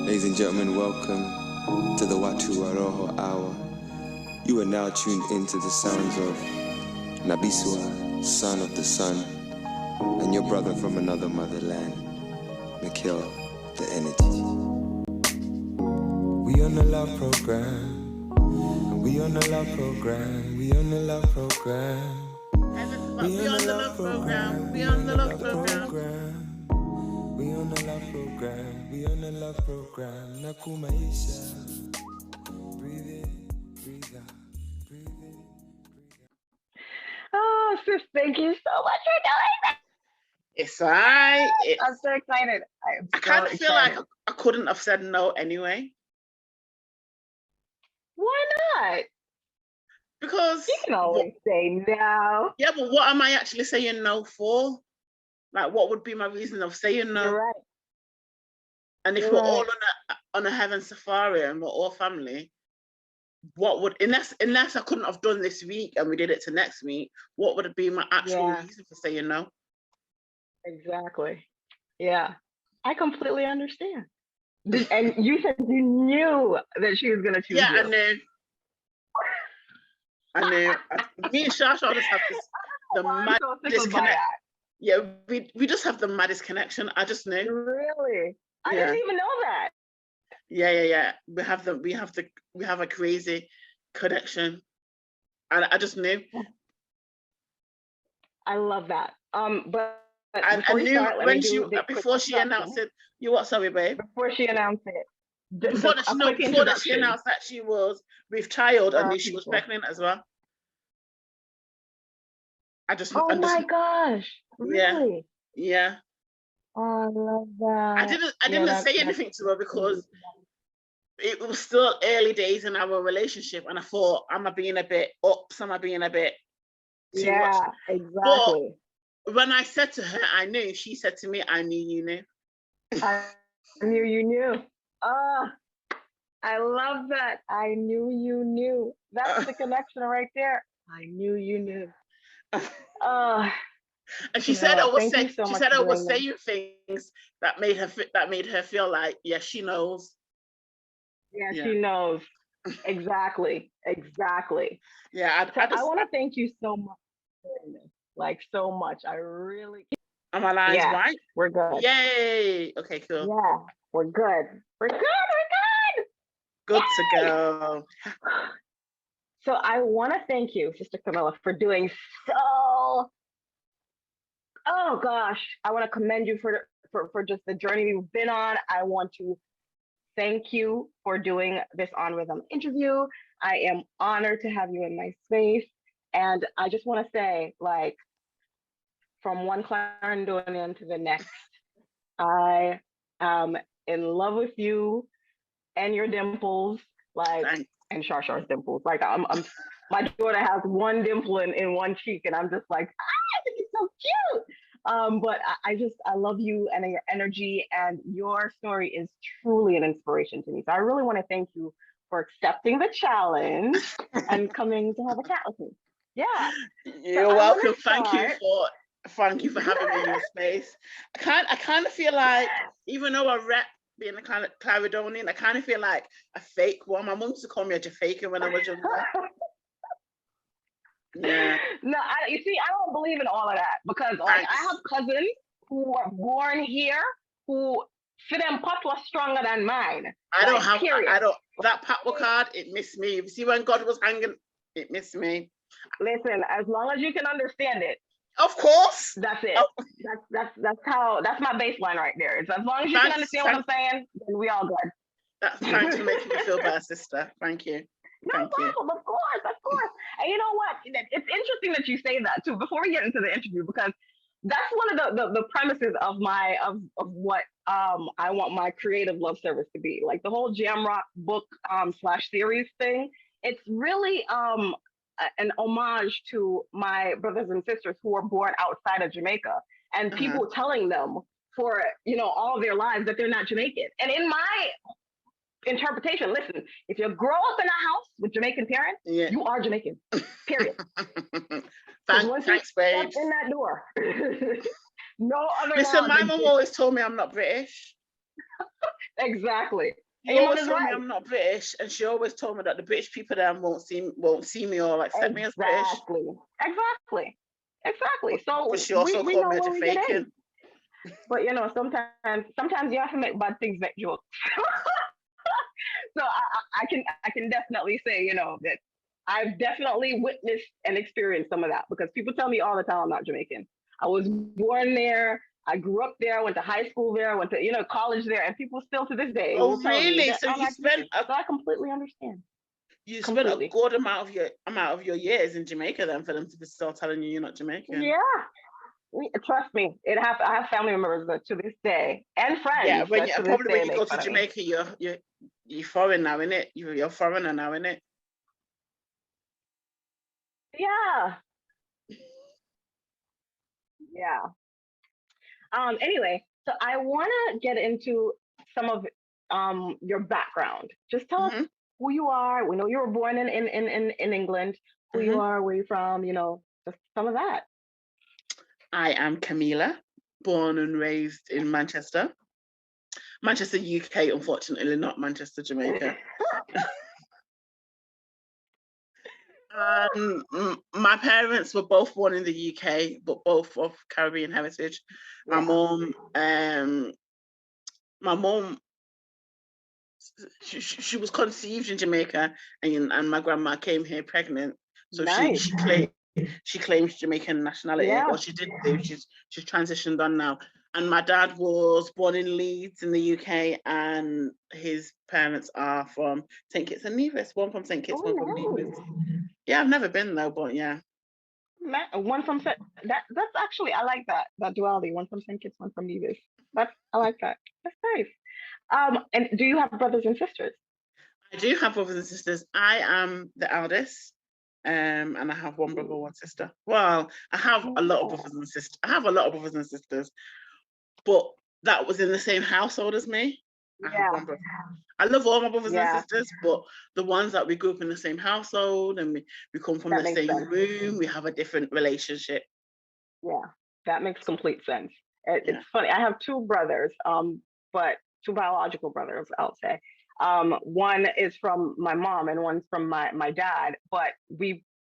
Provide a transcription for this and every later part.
Ladies and gentlemen, welcome to the Watu Aroho Hour. You are now tuned into the sounds of Nabiswa, son of the sun, and your brother from another motherland, Mikhail, the energy. We on the love program. We on the love program. We on the love program. We on the love program. We on the love program. We on the love program, we on the love program. Nakumaisha. Breathe in, breathe out, breathe in, breathe out. Oh, sis, thank you so much for doing that. It's alright. I'm so excited. I kind of feel like I couldn't have said no anyway. Why not? Because you can always say no. Yeah, but what am I actually saying no for? Like, what would be my reason of saying no? You're right. And if we're all on a heaven safari and we're all family, what would, unless I couldn't have done this week and we did it to next week, what would be my actual reason for saying no? Exactly. Yeah, I completely understand. And you said you knew that she was going to choose you. I knew. I knew. Me and Shasha just have the maddest connection. Yeah, we just have the maddest connection. I just knew. Really? I didn't even know that. Yeah. We have a crazy connection. And I just knew. I love that. But I knew before she announced it. You what, sorry, babe? Before she announced it. Before she announced that she was with child and she was pregnant as well. Oh my gosh. Really? Yeah. Oh, I love that. I didn't say anything to her because it was still early days in our relationship, and I thought, am I being a bit ups? Am I being a bit too much? Exactly. But when I said to her, I knew. She said to me, I knew you knew. I knew you knew. Oh, I love that. I knew you knew. That's the connection right there. I knew you knew. And she said I was saying things that made her feel like, yes, she knows. Yeah, she knows. Exactly. Yeah, I want to thank you so much for doing this. Like, so much. I really. Are my lines right? We're good. Yay. Okay, cool. Yeah, we're good. We're good. Good to go. So I want to thank you, Sister Kamilah, for doing so. Oh gosh, I want to commend you for just the journey you've been on. I want to thank you for doing this On Rhythm interview. I am honored to have you in my space, and I just want to say, like, from one Clarendonian to the next, I am in love with you and your dimples, like. Thanks. And Shashar's dimples. Like, I'm my daughter has one dimple in one cheek, and I'm just like, I think it's so cute. But I love you and your energy, and your story is truly an inspiration to me. So I really want to thank you for accepting the challenge and coming to have a chat with me. Yeah. You're welcome. Thank you for having me in your space. I kind of feel like, even though I rep being a kind of Clarendonian, I kind of feel like a fake one. My mum used to call me a Jamaican when I was younger. Yeah. No, you see, I don't believe in all of that, because like, I have cousins who were born here who for them pot was stronger than mine. I don't that patwa card, it missed me. You see, when God was hanging, it missed me. Listen, as long as you can understand it. Of course. That's it. That's my baseline right there. It's as long as you can understand what I'm saying, then we all good. Thanks for making me feel better, sister. Thank you. No problem. Of course. And you know what? It's interesting that you say that too. Before we get into the interview, because that's one of the premises of what I want my creative love service to be. Like the whole Jamrock book / series thing. It's really an homage to my brothers and sisters who were born outside of Jamaica, and people telling them for all of their lives that they're not Jamaican. And in my interpretation, listen, if you grow up in a house with Jamaican parents, you are Jamaican. Period. Thanks, babe. In that door. No other. Listen, my mom always told me I'm not British. Exactly. She And your always mother's told me right. I'm not British, and she always told me that the British people then won't see me or accept me as British. Exactly. But So she also we called know me a where we get Jamaican. in. But sometimes you have to make bad things make jokes. So I can definitely say, that I've definitely witnessed and experienced some of that, because people tell me all the time I'm not Jamaican. I was born there. I grew up there. Went to high school there. Went to college there, and people still to this day will Oh, tell me really? that So I'm not Jamaican. So I completely understand. you spent a Completely. good amount of your years in Jamaica then for them to be still telling you you're not Jamaican. Yeah. Trust me, I have family members that to this day, and Yeah, friends that to this probably when day you make go to fun of me. Jamaica, you're foreign now, innit? You're a foreigner now, innit? Yeah. Yeah. Anyway, so I want to get into some of your background. Just tell us Hmm. who you are. We know you were born in England. Who you Hmm. are, where you're from. Just some of that. I am Kamilah, born and raised in Manchester, UK, unfortunately, not Manchester, Jamaica. My parents were both born in the UK, but both of Caribbean heritage. My Yeah. mom, she was conceived in Jamaica, and my grandma came here pregnant, so Nice. she claims Jamaican nationality. Yeah. Well, she did do. She's transitioned on now. And my dad was born in Leeds in the UK, and his parents are from St Kitts and Nevis. One from St Kitts, one from Oh, Nevis. nice. Yeah, I've never been though, but yeah. One from that's actually, I like that duality. One from St. Kitts, one from Nevis. I like that. That's nice. And do you have brothers and sisters? I do have brothers and sisters. I am the eldest, and I have one brother, one sister. Well, I have a lot of Oh, brothers and sisters. I have a lot of brothers and sisters, but that was in the same household as me. I have one yeah, brother. I love all my brothers and yeah. sisters, but the ones that we grew up in the same household and we come from That the makes same sense. room, we have a different relationship. Yeah, that makes complete sense. Yeah. It's funny. I have two brothers, but two biological brothers, I'll say. One is from my mom and one's from my dad. But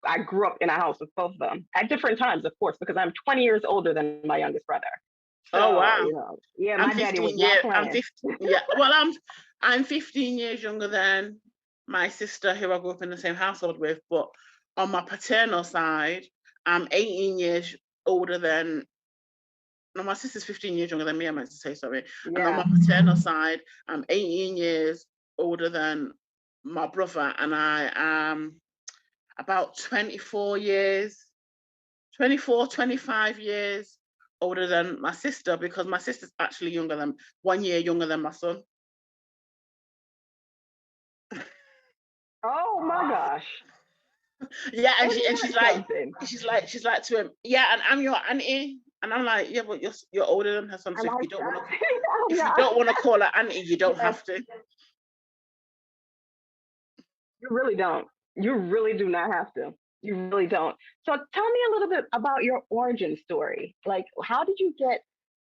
I grew up in a house with both of them at different times, of course, because I'm 20 years older than my youngest brother. Oh So, wow. yeah, I'm my daddy was 15 not years. I'm playing. 15. Yeah. Well, I'm 15 years younger than my sister, who I grew up in the same household with. But on my paternal side, I'm 18 years older than. No, my sister's 15 years younger than me. I meant to say sorry. And on my Yeah. paternal side, I'm 18 years older than my brother, and I am about 25 years older than my sister, because my sister's actually 1 year younger than my son. Oh my gosh. Yeah, and Isn't she's that like something? to him, yeah, and I'm your auntie, and I'm like, yeah, but you're older than her son, so And I if you yeah. don't want to call her auntie, you don't Yes, have to. you really don't. You really do not have to. You really don't. So tell me a little bit about your origin story. Like, how did you get?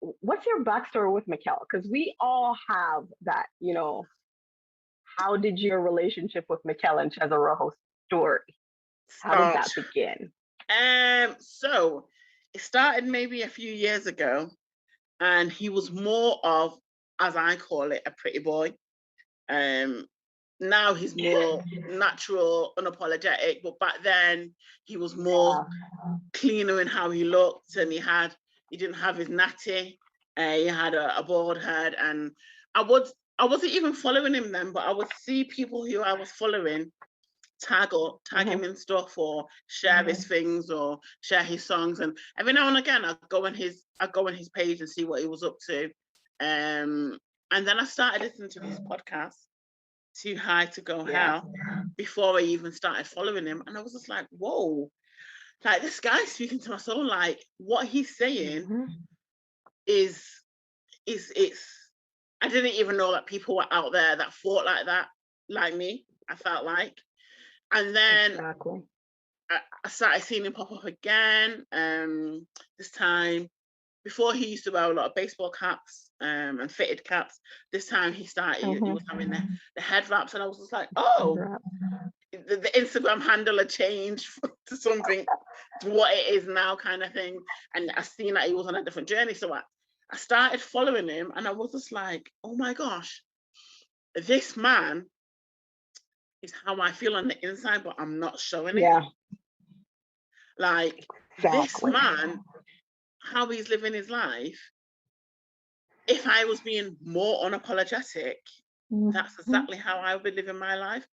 What's your backstory with Mikkel? Because we all have that. How did your relationship with Mikkel and Cesarojo story? How did Start. that begin? So it started maybe a few years ago, and he was more of, as I call it, a pretty boy. Now he's more natural, unapologetic, but back then he was more cleaner in how he looked, and he didn't have his natty. He had a bald head, and I wasn't even following him then, but I would see people who I was following tag him in stuff, or share his things, or share his songs, and every now and again I'd go on his page and see what he was up to. And then I started listening to his podcast, Too High to Go Yeah. Hell, before I even started following him, and I was just like, whoa, like, this guy's speaking to my soul. Like, what he's saying is it's I didn't even know that people were out there that thought like that, like me, I felt like. And then Exactly. I started seeing him pop up again, this time before he used to wear a lot of baseball caps and fitted caps. This time he started, he was having the head wraps, and I was just like, oh, the Instagram handle had changed to something, to what it is now, kind of thing. And I seen that he was on a different journey. So I started following him, and I was just like, oh my gosh, this man is how I feel on the inside, but I'm not showing it. Like, this man, how he's living his life, if I was being more unapologetic, that's exactly how I would be living my life.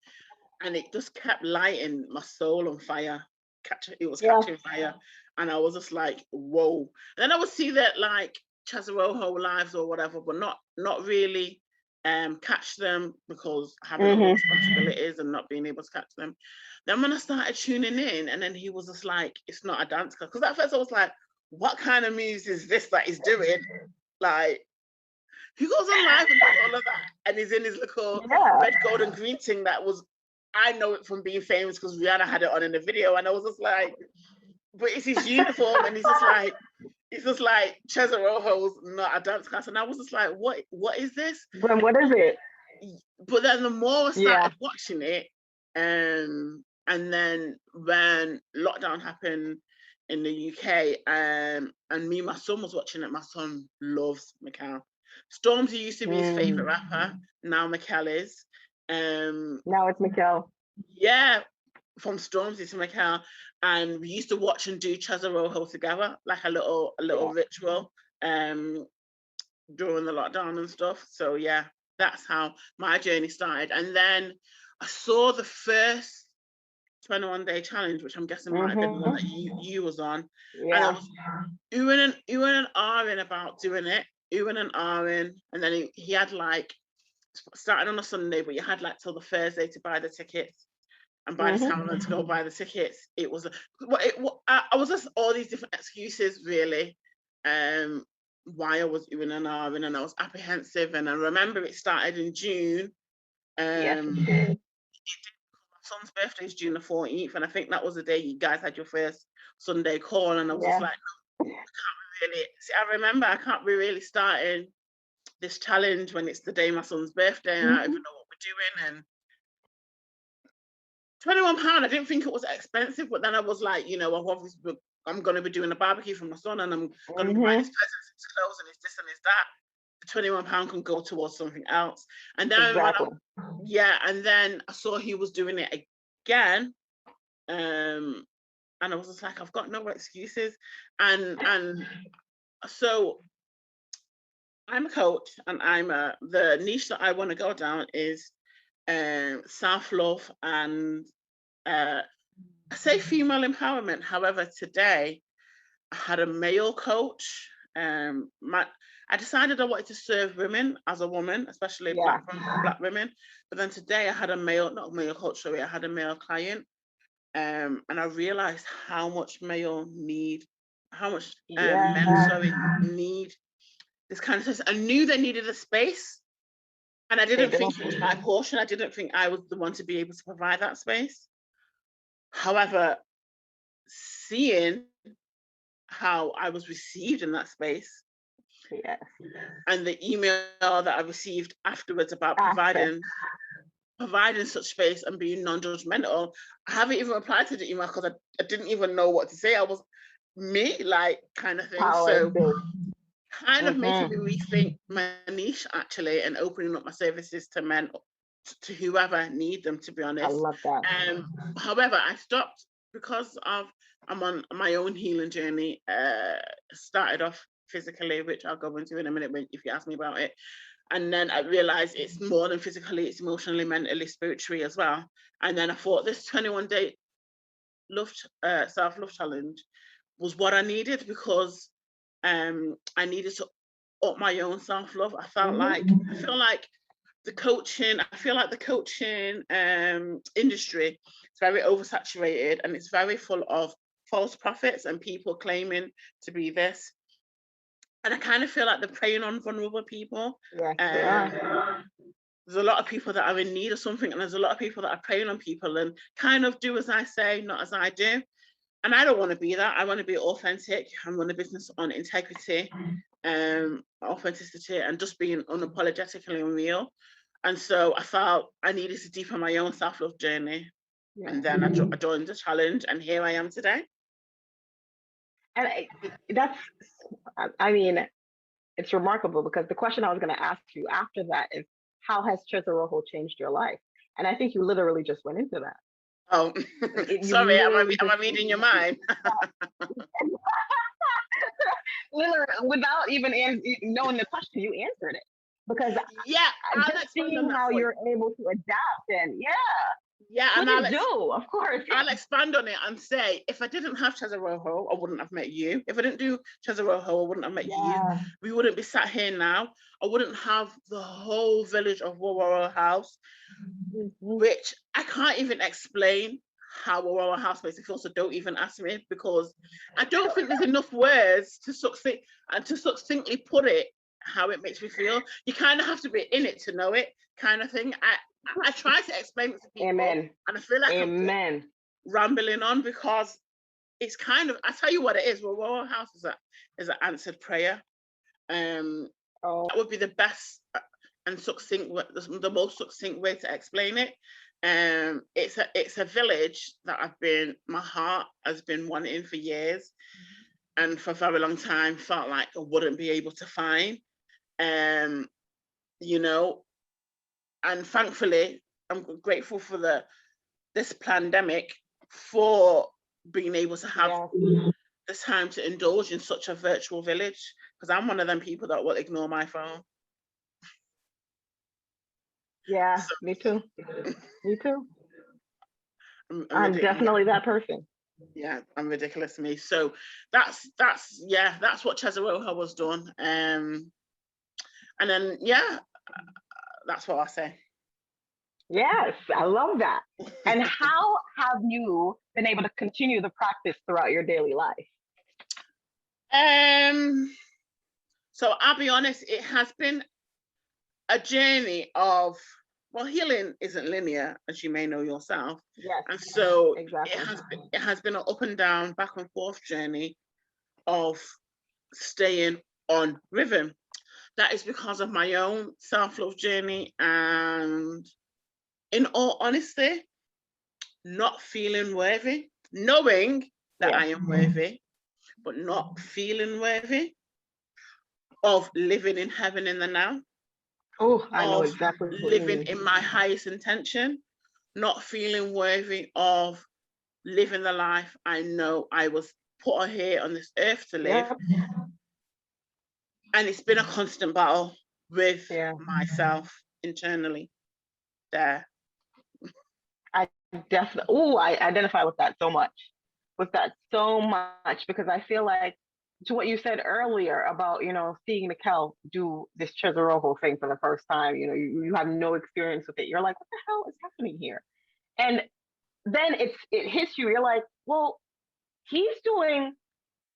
And it just kept lighting my soul on fire. It was catching fire. And I was just like, whoa. And then I would see that, like, Chazaroho lives or whatever, but not really catch them, because having other responsibilities and not being able to catch them. Then when I started tuning in, and then he was just like, it's not a dance class. Because at first I was like, what kind of music is this that he's doing? Like, he goes on live and does all of that, and he's in his little red, gold, and green thing that was, I know it from being famous because Rihanna had it on in the video, and I was just like, but it's his uniform, and he's just like Cesar Rojo's not a dance class, and I was just like, what is this? But what is it? But then the more I started watching it, and then when lockdown happened in the UK, and me and my son was watching it, my son loves Mikal. Stormzy used to be his favorite rapper. Now Mikal is. Now it's Mikal. Yeah, from Stormzy to Mikal, and we used to watch and do Chazaroho together, like a little ritual during the lockdown and stuff. So yeah, that's how my journey started. And then I saw the first 21-day challenge, which I'm guessing might have been the one that you was on. And I was oohing and ahhing about doing it, and then he had, like, started on a Sunday, but you had, like, till the Thursday to buy the tickets. And by the time I went to go buy the tickets, it was I was just all these different excuses, really, why I was oohing and ahhing, and I was apprehensive. And I remember it started in June. My son's birthday is June the 14th, and I think that was the day you guys had your first Sunday call, and I was just like, no, I can't really. See, I remember I can't be really starting this challenge when it's the day my son's birthday, and I don't even know what we're doing. And £21, I didn't think it was expensive, but then I was like, I'm going to be doing a barbecue for my son, and I'm going to be buying his presents, his clothes, and his this and his that. The £21 can go towards something else. And then and then I saw he was doing it again, and I was just like, I've got no excuses. And so I'm a coach, and the niche that I want to go down is self-love and I say female empowerment. However, today I had a male coach. I decided I wanted to serve women as a woman, especially black women. But then today I had a male client, and I realized how much men need this kind of space. I knew they needed a space, and I didn't think it was my portion. I didn't think I was the one to be able to provide that space. However, seeing how I was received in that space, and the email that I received afterwards about providing such space and being non-judgmental, I haven't even replied to the email because I didn't even know what to say. I was kind of thing. Kind of making me rethink my niche, actually, and opening up my services to men, to whoever need them, to be honest. I love that. However, I stopped because I'm on my own healing journey. Started off physically, which I'll go into in a minute if you ask me about it. And then I realized it's more than physically, it's emotionally, mentally, spiritually as well. And then I thought this 21-day self-love challenge was what I needed, because I needed to up my own self-love. I feel like the coaching industry is very oversaturated, and it's very full of false prophets and people claiming to be this. And I kind of feel like they're preying on vulnerable people. There's a lot of people that are in need of something, and there's a lot of people that are preying on people and kind of do as I say, not as I do. And I don't want to be that. I want to be authentic and run a business on integrity, authenticity, and just being unapologetically real. And so I felt I needed to deepen my own self-love journey. Yeah. And then I joined the challenge, and here I am today. And I mean, it's remarkable, because the question I was going to ask you after that is, how has Chesoroho changed your life? And I think you literally just went into that. Oh, sorry, am I reading your mind? Literally, without even knowing the question, you answered it. Because just seeing how you're able to adapt, and and of course. I'll expand on it and say, if I didn't have Chesoroho, I wouldn't have met you. If I didn't do Chesoroho, I wouldn't have met you. We wouldn't be sat here now. I wouldn't have the whole village of Wawara House, which I can't even explain how Wawara House makes me feel, so don't even ask me, because I don't think there's enough words to succinctly put it how it makes me feel. You kind of have to be in it to know it, kind of thing. I try to explain it to people, and I feel like I'm rambling on, because it's kind of, I tell you what it is. Wawara House is an answered prayer. That would be the best and succinct, the most succinct way to explain it. It's a village that my heart has been wanting for years, and for a very long time felt like I wouldn't be able to find. You know, and thankfully I'm grateful for this pandemic for being able to have this time to indulge in such a virtual village, because I'm one of them people that will ignore my phone. Yeah, so, me too. Me too. I'm definitely that person. Yeah, I'm ridiculous to me. So that's what Chesoroho was done. And then that's what I say. Yes, I love that. And how have you been able to continue the practice throughout your daily life? So I'll be honest, it has been a journey of, well, healing isn't linear, as you may know yourself. Yes. And so exactly. it has been an up and down, back and forth journey of staying on rhythm. That is because of my own self-love journey, and in all honesty, not feeling worthy, knowing that I am worthy, but not feeling worthy of living in heaven in the now. Oh, I know exactly. Living in my highest intention, not feeling worthy of living the life I know I was put here on this earth to live. Yep. And it's been a constant battle with myself internally there. I definitely, I identify with that so much. Because I feel like, to what you said earlier about, seeing Mikkel do this Chesoroho thing for the first time, you have no experience with it. You're like, what the hell is happening here? And then it hits you. You're like, well, he's doing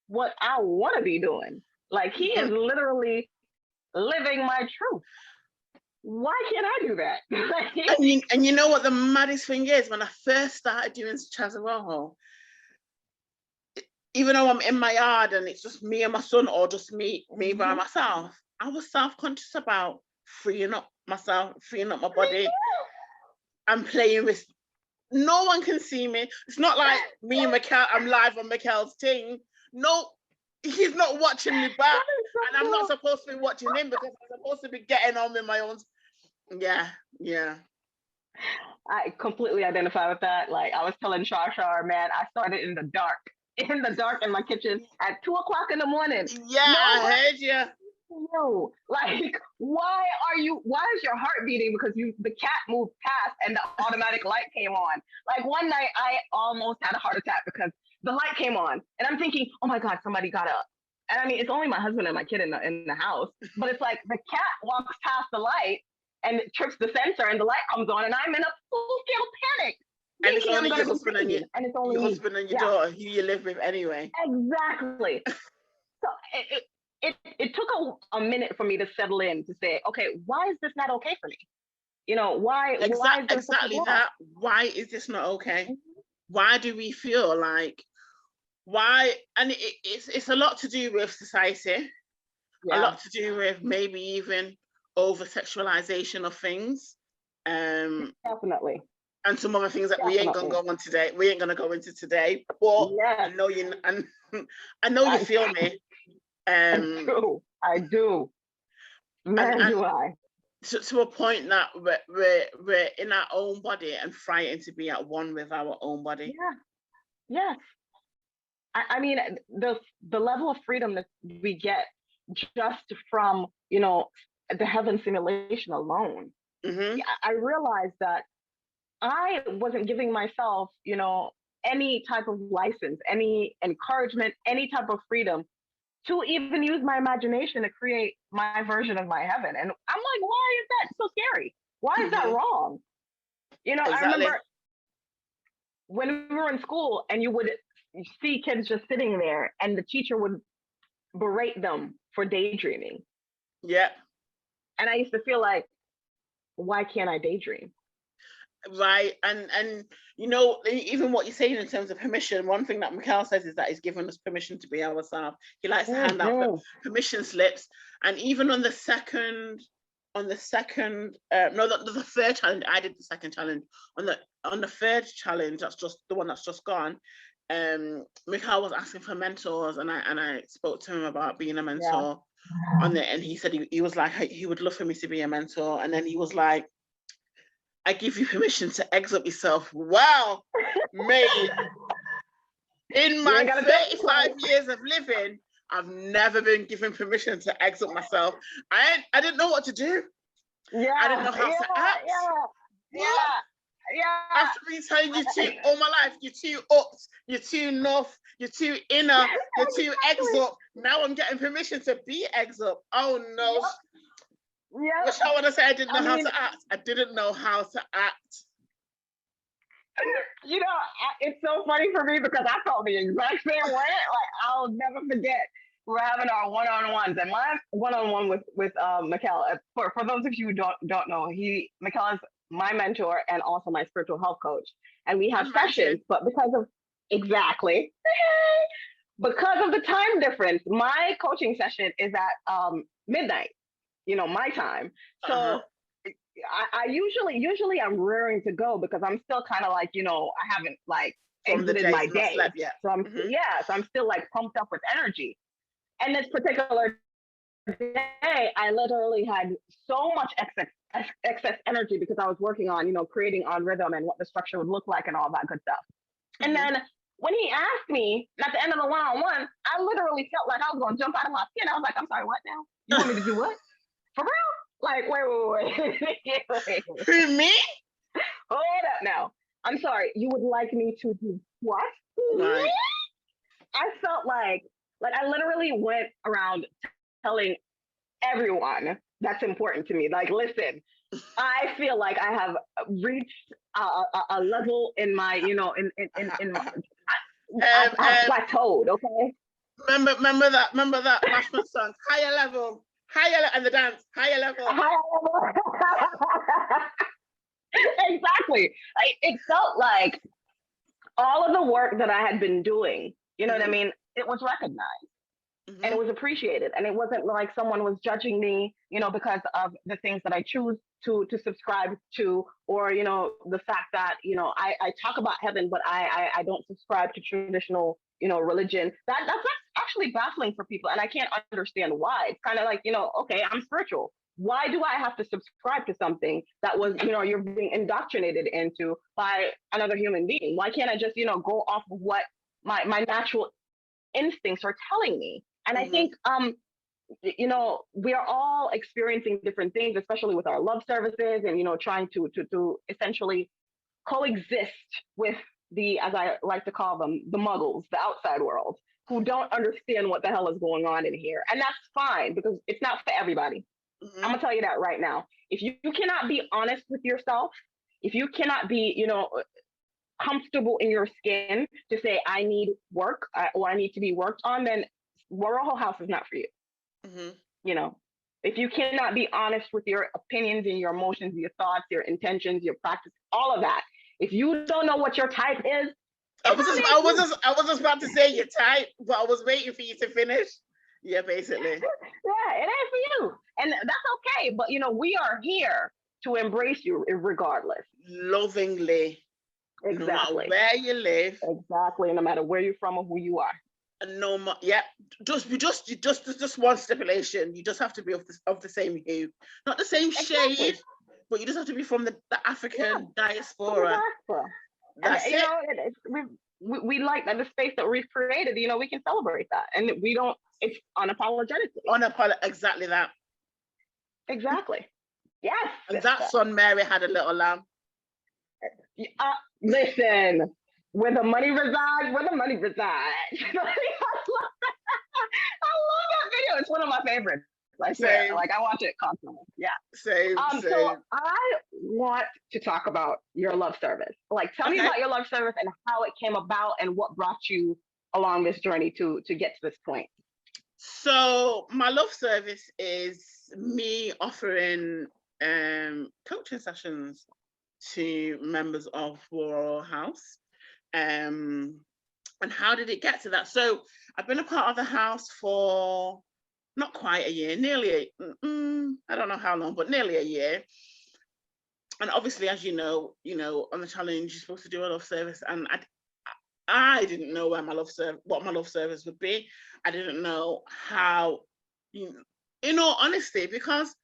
what I want to be doing. Like, he is literally living my truth. Why can't I do that? and you know what the maddest thing is? When I first started doing Chesoroho, even though I'm in my yard and it's just me and my son, or just me by myself, I was self-conscious about freeing up myself, freeing up my body, and playing with. No one can see me. It's not like me and Mikkel, I'm live on Mikkel's thing. No, he's not watching me back, and I'm not supposed to be watching him, because I'm supposed to be getting on with my own. Yeah. I completely identify with that. Like, I was telling Shar, man, I started in the dark in my kitchen at 2 o'clock in the morning. Yeah, I heard you. No, like, why is your heart beating? Because the cat moved past and the automatic light came on. Like, one night I almost had a heart attack because the light came on, and I'm thinking, oh my God, somebody got up. And I mean, it's only my husband and my kid in the house, but it's like the cat walks past the light and it trips the sensor, and the light comes on, and I'm in a full-scale panic. And it's only your husband and your husband and your daughter, who you live with anyway. Exactly. So it took a minute for me to settle in, to say, okay, why is this not okay for me? Why? Exactly that. Why is this not okay? Why do we feel like why, and it's a lot to do with society, a lot to do with maybe even over sexualization of things, definitely, and some other things that we ain't gonna go on today. We ain't gonna go into today, but I know you, and I know you feel me. I do. Man, do I. To a point that we're in our own body and frightened to be at one with our own body. Yes. I mean, the level of freedom that we get just from, you know, the heaven simulation alone. I realized that I wasn't giving myself, you know, any type of license, any encouragement, any type of freedom to even use my imagination to create my version of my heaven. And I'm like, why is that so scary? Why is that wrong? You know, exactly. I remember when we were in school and you would see kids just sitting there and the teacher would berate them for daydreaming. Yeah. And I used to feel like, why can't I daydream? Right. And you know, even what you're saying in terms of permission, one thing that Mikhail says is that he's given us permission to be ourselves. He likes to hand out permission slips. And even on the third challenge, I did the second challenge. On the third challenge, that's just the one that's just gone. Mikhail was asking for mentors, and I spoke to him about being a mentor on there, and he said he was like, he would love for me to be a mentor. And then he was like, I give you permission to exit yourself. Wow, mate. In my 35 years of living, I've never been given permission to exit myself. I didn't know what to do. I didn't know how to act. After been telling you to all my life, you're too upped, you're too north, you're too inner, you're too exit. Now I'm getting permission to be exit. Oh no. Which I want to say I didn't know how to act. I didn't know how to act. You know, it's so funny for me because I felt the exact same way. Like, I'll never forget. We're having our one-on-ones, and my one-on-one with Mikhail. For those of you who don't know, Mikhail is my mentor and also my spiritual health coach. And we have sessions, but because of the time difference, my coaching session is at midnight. You know, my time. So I usually I'm rearing to go because I'm still kind of like, you know, I haven't like exited my day. So I'm still like pumped up with energy. And this particular day, I literally had so much excess energy because I was working on, you know, creating on rhythm and what the structure would look like and all that good stuff. And then when he asked me at the end of the one-on-one, I literally felt like I was going to jump out of my skin. I was like, I'm sorry, what now? You want me to do what? For real? Like, wait. Who, me? Hold up now. I'm sorry. You would like me to do what? Right. I felt like I literally went around telling everyone that's important to me. Like, listen, I feel like I have reached a level in my, you know, in my, I've plateaued. Okay. Remember that Bashman song, higher level, and the dance, higher level. Exactly. It felt like all of the work that I had been doing, you know what I mean? It was recognized and it was appreciated. And it wasn't like someone was judging me, you know, because of the things that I choose to subscribe to, or, you know, the fact that, you know, I talk about heaven, but I don't subscribe to traditional, you know, religion. That's actually baffling for people. And I can't understand why. It's kind of like, you know, okay, I'm spiritual. Why do I have to subscribe to something that was, you know, you're being indoctrinated into by another human being? Why can't I just, you know, go off of what my natural instincts are telling me? And I think, you know, we are all experiencing different things, especially with our love services and, you know, trying to essentially coexist with the, as I like to call them, the muggles, the outside world, who don't understand what the hell is going on in here. And that's fine because it's not for everybody. I'm gonna tell you that right now. If you cannot be honest with yourself, if you cannot be, you know, comfortable in your skin to say, I need work or I need to be worked on, then Royal House is not for you. You know, if you cannot be honest with your opinions and your emotions, your thoughts, your intentions, your practice, all of that, if you don't know what your type is, I was just about to say you're tight, but I was waiting for you to finish. Yeah, basically. Yeah, it ain't for you, and that's okay. But we are here to embrace you regardless. Lovingly. Exactly. No matter where you live. Exactly. No matter where you're from or who you are. No, yeah. Just one stipulation. You just have to be of the same hue, not the same shade, but you just have to be from the African diaspora. That's it. We like that the space that we've created. We can celebrate that, and we don't. It's unapologetically. Exactly that. Exactly. Yes. And that son Mary had a little lamb. Listen, where the money resides. I love that video. It's one of my favorites. I swear. Like, I watch it constantly. Yeah. Same. So I want to talk about your love service. Like, tell me about your love service and how it came about and what brought you along this journey to get to this point. So my love service is me offering coaching sessions to members of Royal House. And how did it get to that? So I've been a part of the house for not quite a year, I don't know how long, but nearly a year. And obviously, as you know, on the challenge, you're supposed to do a love service, and I didn't know what my love service would be. I didn't know how, in all honesty, because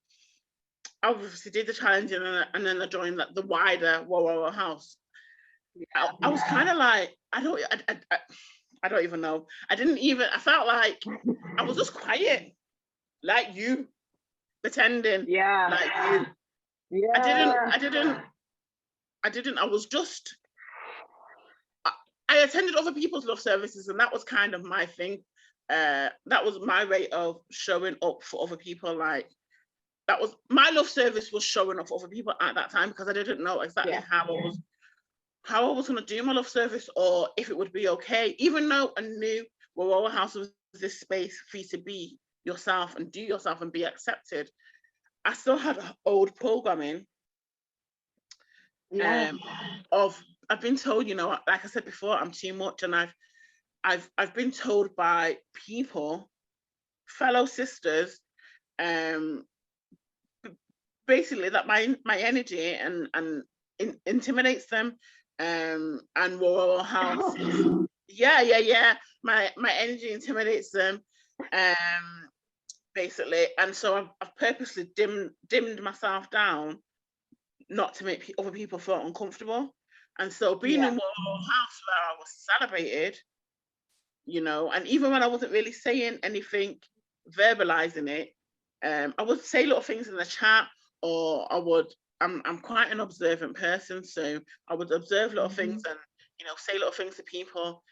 I obviously did the challenge and then I joined the wider Royal House. I was kind of like, I don't even know. I felt like I was just quiet, like you, pretending. Yeah. Like you. Yeah. I didn't. I was just, I attended other people's love services, and that was kind of my thing. That was my way of showing up for other people. Like, that was my love service, was showing up for other people at that time, because I didn't know exactly how I was going to do my love service, or if it would be okay. Even though I knew Royal House was this space for you to be yourself and do yourself and be accepted, I still had old programming I've been told, like I said before, I'm too much, and I've been told by people, fellow sisters, basically that my energy and intimidates them, and Royal House, my energy intimidates them, basically, and so I've purposely dimmed myself down, not to make other people feel uncomfortable. And so being in Royal House, where I was celebrated, and even when I wasn't really saying anything, verbalizing it, I would say little things in the chat, or I'm quite an observant person, so I would observe little things and say little things to people,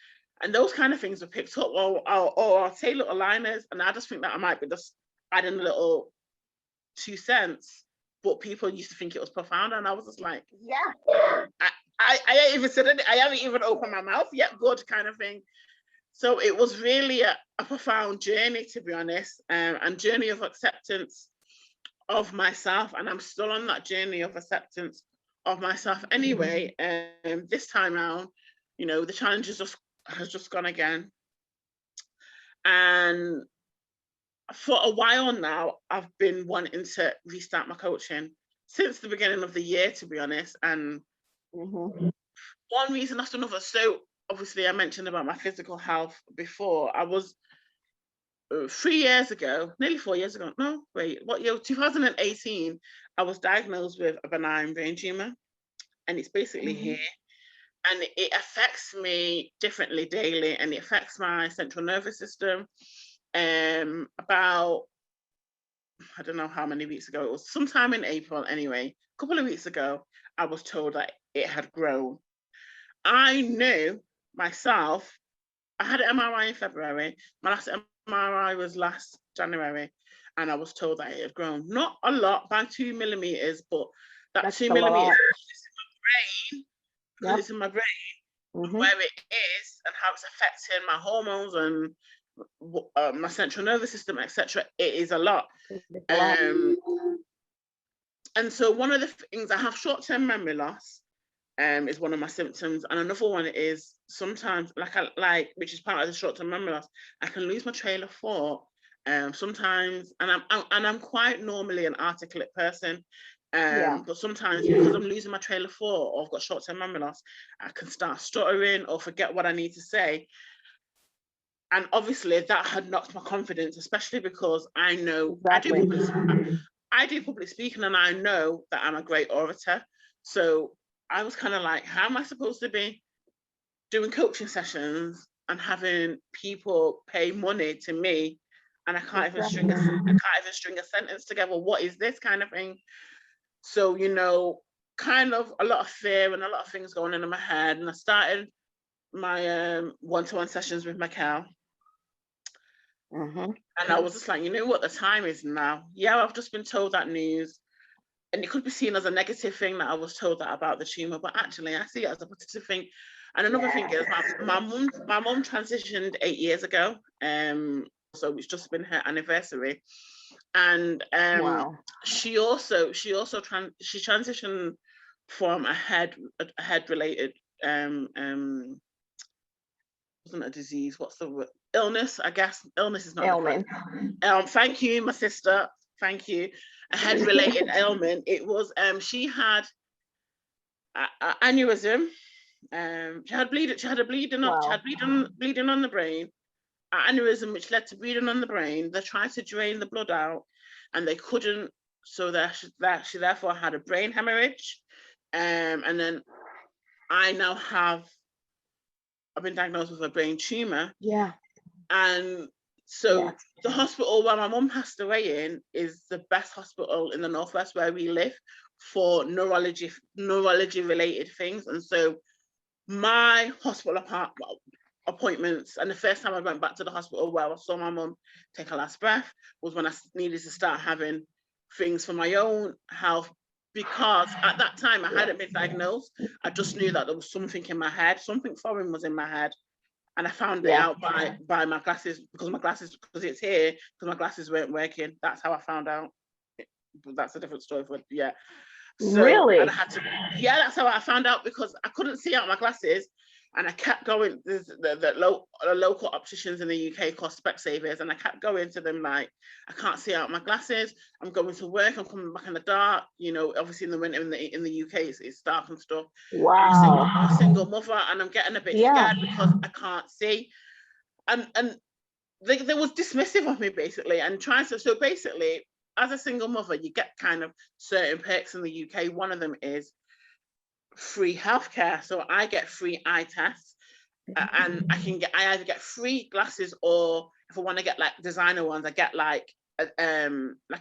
and those kind of things were picked up, or I'll say little liners, and I just think that I might be just adding a little 2 cents, but people used to think it was profound, and I was just like, I ain't even said it, I haven't even opened my mouth yet, good kind of thing. So it was really a profound journey, to be honest, and journey of acceptance of myself, and I'm still on that journey of acceptance of myself anyway. This time around, the challenge has just gone again, and for a while now, I've been wanting to restart my coaching since the beginning of the year, to be honest. And one reason after another. So obviously, I mentioned about my physical health before. I was 3 years ago, nearly 4 years ago. No, wait, what year? 2018. I was diagnosed with a benign brain tumor, and it's basically here, and it affects me differently daily, and it affects my central nervous system. About, I don't know how many weeks ago, it was sometime in April anyway, a couple of weeks ago, I was told that it had grown. I knew myself, I had an MRI in February, my last MRI was last January, and I was told that it had grown. Not a lot, by 2 millimeters, but that's 2 millimeters it's in my brain, where it is and how it's affecting my hormones and my central nervous system, etc. It is a lot. And so one of the things, I have short-term memory loss, is one of my symptoms, and another one is sometimes which is part of the short-term memory loss, I can lose my trail of thought sometimes, and I'm quite normally an articulate person, but sometimes because I'm losing my trail of thought or I've got short-term memory loss, I can start stuttering or forget what I need to say. And obviously that had knocked my confidence, especially because I know I do public speaking, and I know that I'm a great orator. So I was kind of like, how am I supposed to be doing coaching sessions and having people pay money to me, and I can't even string a sentence together? What is this kind of thing? So, you know, kind of a lot of fear and a lot of things going on in my head. And I started my one-to-one sessions with Michael. And I was just like, you know what, the time is now. Yeah, I've just been told that news, and it could be seen as a negative thing that I was told that about the tumor, but actually I see it as a positive thing. And another thing is my mum transitioned 8 years ago, so it's just been her anniversary, and she transitioned from a head related wasn't a disease, what's the word? Illness, I guess. Illness is not ailment. Thank you, my sister. Thank you. A head-related ailment. It was she had an aneurysm. She had bleeding. She had bleeding on the brain. An aneurysm, which led to bleeding on the brain. They tried to drain the blood out, and they couldn't. So that she therefore had a brain hemorrhage. And then I've been diagnosed with a brain tumor. Yeah. And so the hospital where my mum passed away in is the best hospital in the Northwest where we live for neurology related things. And so my hospital appointments, and the first time I went back to the hospital where I saw my mum take her last breath, was when I needed to start having things for my own health, because at that time I hadn't been diagnosed. I just knew that there was something in my head, something foreign was in my head. And I found it out by my glasses, because it's here, because my glasses weren't working. That's how I found out. But that's a different story for So, really? And I had to, that's how I found out, because I couldn't see out my glasses, and I kept going. There's the local opticians in the UK called Specsavers, and I kept going to them like, I can't see out my glasses. I'm going to work. I'm coming back in the dark. You know, obviously in the winter in the UK it's dark and stuff. Wow. I'm a single mother, and I'm getting a bit scared because I can't see. And they was dismissive of me basically, and trying to. So basically, as a single mother, you get kind of certain perks in the UK. One of them is free healthcare. So I get free eye tests, and I either get free glasses, or if I want to get like designer ones, I get like a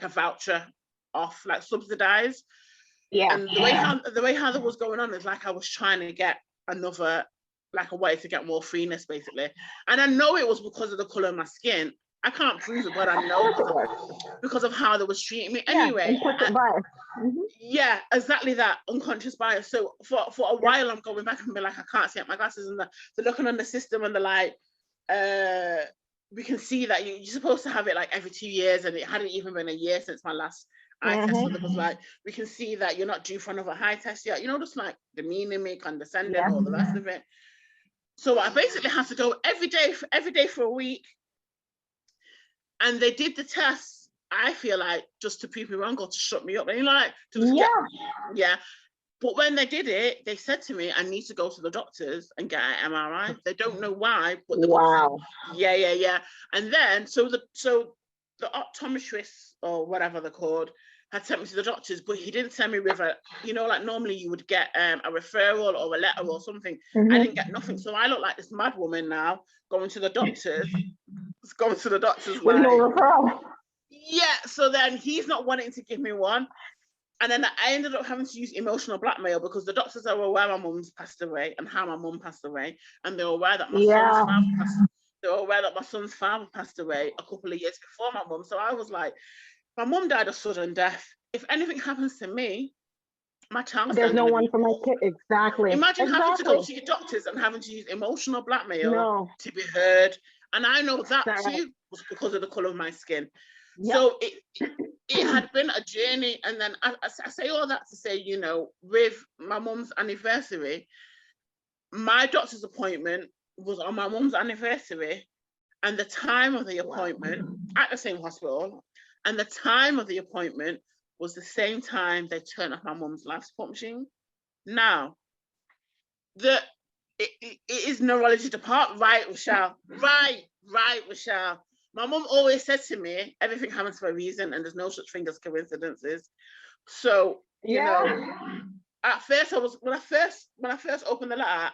voucher off, like subsidized. And the way how that was going on is like I was trying to get another, like a way to get more freeness basically. And I know it was because of the color of my skin. I can't prove it, but I know because of how they was treating me. Anyway, yeah, exactly that, unconscious bias. So for a while, I'm going back and be like, I can't see out my glasses, and they're looking on the system, and they're like, we can see that you're supposed to have it like every 2 years, and it hadn't even been a year since my last eye test. So it was like, we can see that you're not due for another eye test yet. You know, just like demeaning me, condescending, all the rest of it. So I basically have to go every day for a week. And they did the tests, I feel like, just to prove me wrong or to shut me up. And like, But when they did it, they said to me, I need to go to the doctors and get an MRI. They don't know why, but And then so the optometrist, or whatever they're called, had sent me to the doctors, but he didn't send me with a, you know, like normally you would get a referral or a letter or something. I didn't get nothing. So I look like this mad woman now, going to the doctors with no referral. Yeah, so then he's not wanting to give me one. And then I ended up having to use emotional blackmail, because the doctors are aware my mum's passed away and how my mum passed away. And they're aware that my son's father passed away a couple of years before my mum. So I was like, my mum died a sudden death. If anything happens to me, my child, there's no one for my kid. Exactly. Imagine having to go to your doctors and having to use emotional blackmail to be heard. And I know that too was because of the color of my skin. So it had been a journey. And then I say all that to say, you know, with my mum's anniversary, my doctor's appointment was on my mum's anniversary, and the time of the appointment at the same hospital, and the time of the appointment was the same time they turned off my mum's life support machine. Now, it is neurology department, right, Rochelle? Right, Rochelle. My mum always said to me, everything happens for a reason, and there's no such thing as coincidences. So, you know, at first when I first opened the letter,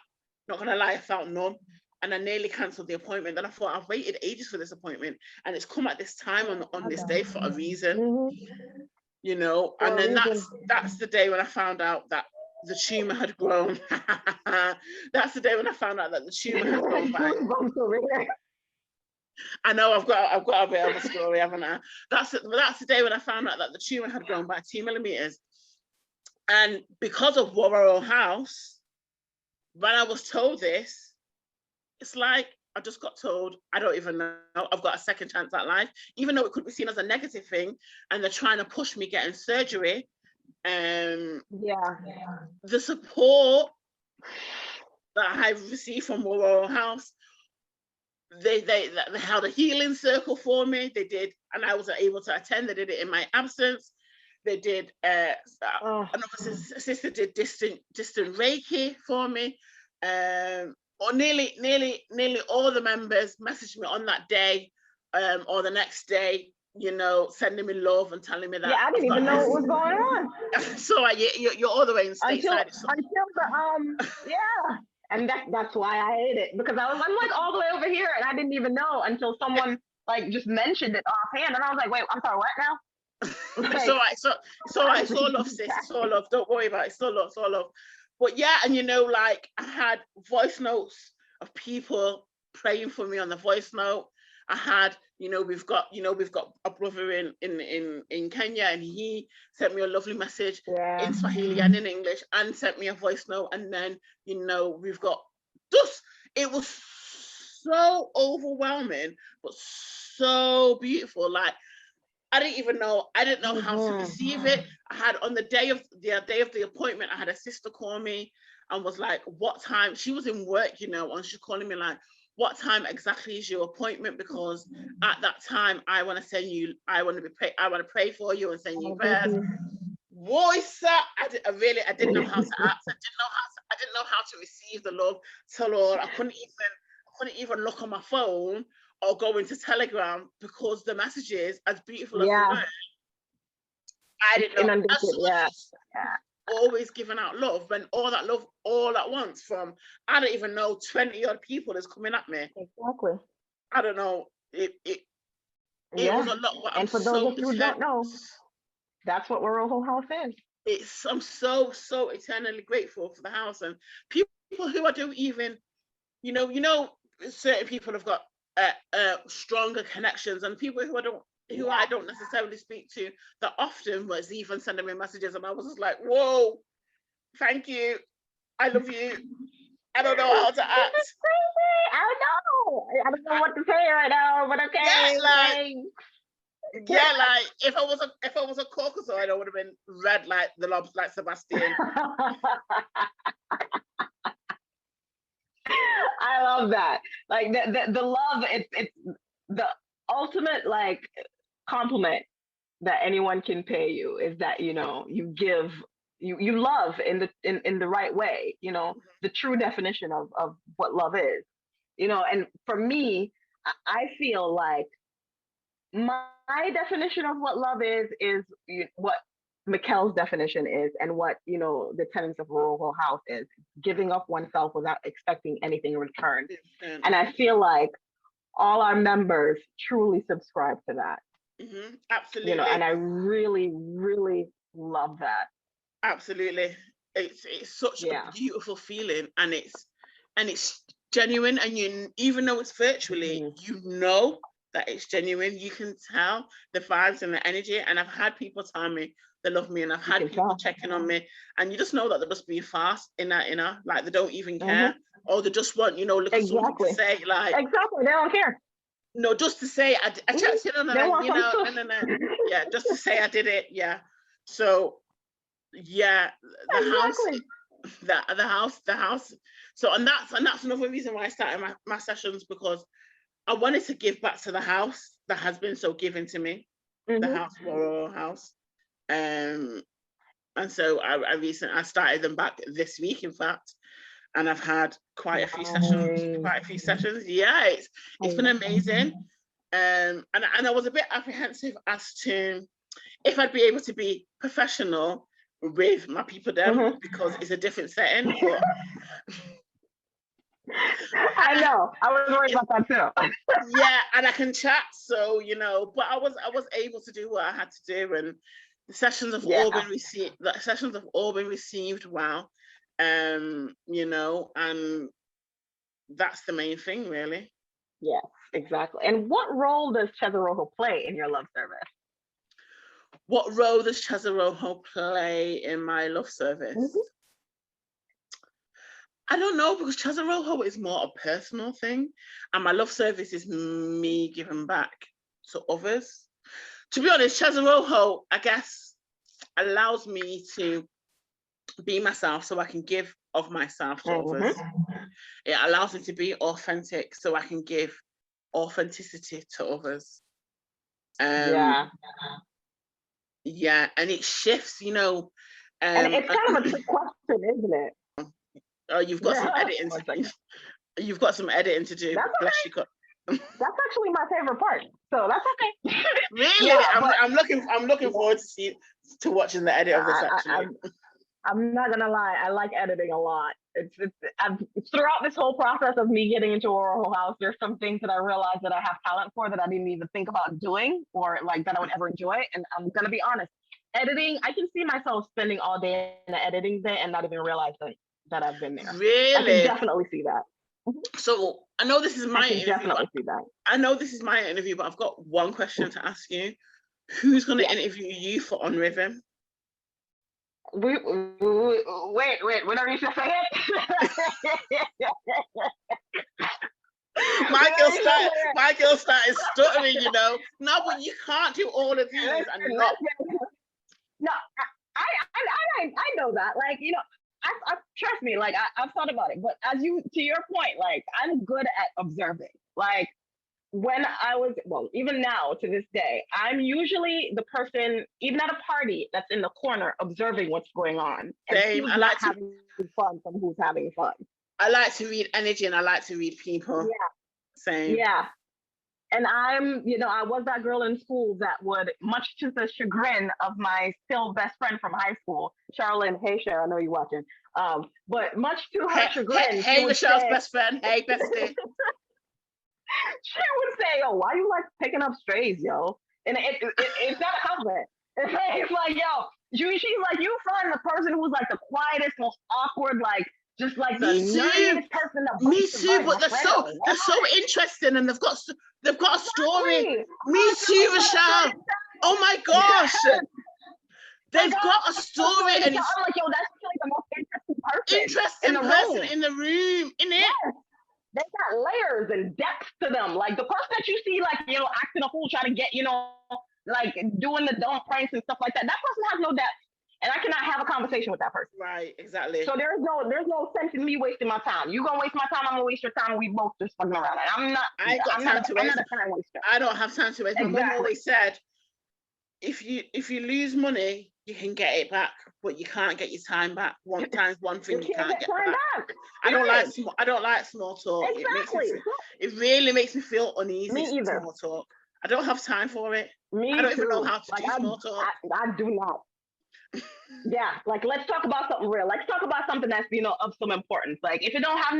not gonna lie, I felt numb, and I nearly cancelled the appointment. Then I thought, I've waited ages for this appointment, and it's come at this time on this day for a reason. You know, and then that's the day when I found out that the tumor had grown. That's the day when I found out that the tumor had grown back. I know I've got a bit of a story, haven't I? That's the day when I found out that the tumor had grown by 2 millimeters. And because of Warrow House, when I was told this, it's like I just got told, I don't even know, I've got a second chance at life, even though it could be seen as a negative thing, and they're trying to push me getting surgery. The support that I received from Warrow House, they held a healing circle for me. They did, and I was able to attend. They did it in my absence. They did another sister did distant Reiki for me. Or nearly all the members messaged me on that day, or the next day, you know, sending me love and telling me that. Yeah, I didn't even know what was going on. So you're all the way in stateside. And that's why I hate it, because I'm like all the way over here, and I didn't even know until someone like just mentioned it offhand, and I was like, wait, I'm sorry, what now? So it's all love, sis. It's all love. Don't worry about it. It's all love. It's all love. But yeah, and you know, like I had voice notes of people praying for me on the voice note. I had, you know, we've got a brother in Kenya, and he sent me a lovely message in Swahili and in English, and sent me a voice note. And then, you know, we've got just, it was so overwhelming, but so beautiful. Like I didn't know how to receive it. I had on the day of the appointment, I had a sister call me and was like, what time? She was in work, you know, and she's calling me like, what time exactly is your appointment? Because at that time, I want to pray for you and send you prayers. Voice, I didn't know how to act. I didn't know how to receive the love. So Lord, I couldn't even look on my phone or go into Telegram, because the messages, as beautiful as they were, I didn't know. Always giving out love, when all that love all at once from, I don't even know, 20 odd people is coming at me. Exactly. I don't know. It was a lot. But and for those of you who don't know, that's what Warrow House is. I'm so eternally grateful for the house, and people who I don't even, you know, certain people have got stronger connections, and people who I don't necessarily speak to that often was even sending me messages, and I was just like, whoa, thank you, I love you. I don't know how to act. It's crazy. I don't know what to say right now, but okay. Yeah, like if I was a Caucasoid, I would have been red like the lobs, like Sebastian. I love that. Like the love, it's the ultimate like compliment that anyone can pay you, is that, you know, you give, you love in the right way, you know, the true definition of what love is, you know. And for me, I feel like my definition of what love is what Mikkel's definition is, and what, you know, the tenets of Warrow House is: giving up oneself without expecting anything in return. And I feel like all our members truly subscribe to that. Absolutely. You know, and I really, really love that. Absolutely. It's such a beautiful feeling, and it's genuine, and you, even though it's virtually, you know that it's genuine. You can tell the vibes and the energy, and I've had people tell me they love me, and I've had people checking on me, and you just know that they're just being fast in that, like they don't even care, or they just want, you know, little something to say, like exactly, they don't care. No, just to say I checked in on her, you know, no. Yeah, just to say I did it. Yeah. So yeah, the house. So and that's another reason why I started my sessions, because I wanted to give back to the house that has been so given to me, the house, Royal House. And so I started them back this week, in fact, and I've had quite a few sessions. Yeah, it's been amazing. And I was a bit apprehensive as to if I'd be able to be professional with my people then, because it's a different setting. But I know. I was worried about that too. Yeah, and I can chat, so you know, but I was able to do what I had to do, and the sessions have all been received. The sessions have all been received well, you know, and that's the main thing, really. Yes, exactly. And what role does Chesaroho play in your love service? What role does Chesaroho play in my love service? I don't know, because Chesaroho is more a personal thing, and my love service is me giving back to others. To be honest, Chesaroho, I guess, allows me to be myself, so I can give of myself to others. It allows me to be authentic, so I can give authenticity to others. Yeah, and it shifts, you know. And it's kind of a trick question, isn't it? Oh, you've got some editing. You've got some editing to do. Bless you. That's actually my favorite part, so that's okay. Really, yeah, I'm looking forward to watching the edit of this. Actually, I'm not gonna lie, I like editing a lot. It's throughout this whole process of me getting into Oral House, there's some things that I realized that I have talent for that I didn't even think about doing, or like that I would ever enjoy. And I'm gonna be honest, editing, I can see myself spending all day in the editing bit and not even realize that I've been there. Really? I can definitely see that. So I know this is my interview. Definitely see that. I know this is my interview, but I've got one question to ask you. Who's going to interview you for On Rhythm? Wait, whenever you say it. My girl started stuttering, you know. No, but you can't do all of these. No, I know that. Like, you know, I trust me, like I've thought about it, but to your point, like I'm good at observing. Like when I was, well, even now to this day, I'm usually the person, even at a party, that's in the corner observing what's going on. Same. I like having fun from who's having fun. I like to read energy and I like to read people. Yeah. Same. Yeah. And I'm, you know, I was that girl in school that would, much to the chagrin of my still best friend from high school, Charlene. Hey, Cher, I know you're watching. But much to her chagrin. Hey, Michelle's best friend. Hey, bestie. She would say, "Yo, why you like picking up strays, yo?" And it's not a compliment. It's like, yo, she's like, you find the person who's like the quietest, most awkward, like just like the nerdiest person. Me too, but they're so interesting, and they've got a story. Me too, Michelle. Oh my gosh. They've got a story, and I'm like, yo, that's really the most interesting person in the room, in it. Yes. They got layers and depth to them. Like the person that you see, like, you know, acting a fool, trying to get, you know, like doing the dumb pranks and stuff like that. That person has no depth, and I cannot have a conversation with that person. Right, exactly. So there's no sense in me wasting my time. You gonna waste my time, I'm gonna waste your time, and we both just fucking around. And I'm not a time waster. I don't have time to waste. Exactly. My mom always said, if you lose money, you can get it back, but you can't get your time back. One thing you can't get back. I don't like small talk. Exactly. It really makes me feel uneasy. Me either. Small talk. I don't have time for it. I don't even know how to do small talk. I do not. Yeah, like let's talk about something real. Let's talk about something that's, you know, of some importance. Like if you don't have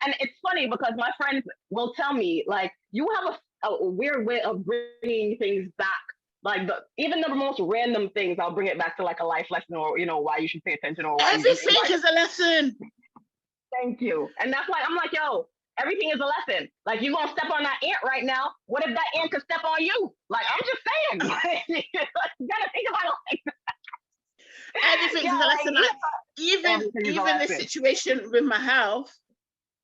and it's funny because my friends will tell me, like, you have a weird way of bringing things back. Like even the most random things, I'll bring it back to like a life lesson, or, you know, why you should pay attention, or why everything is a lesson. Thank you. And that's why I'm like, yo, everything is a lesson. Like, you're gonna step on that ant right now. What if that ant could step on you? Like, I'm just saying. You gotta think about it like that. Everything's a lesson. Even the situation with my health,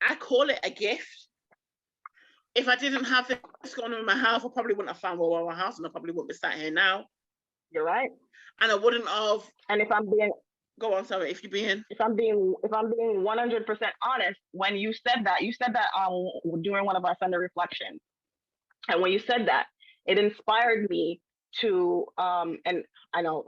I call it a gift. If I didn't have what's going on in my house, I probably wouldn't have found my house, and I probably wouldn't be sat here now. You're right. And I wouldn't have. And if I'm being, go on, sorry, if I'm being 100% honest, when you said that during one of our Sunday reflections, and when you said that, it inspired me to and I know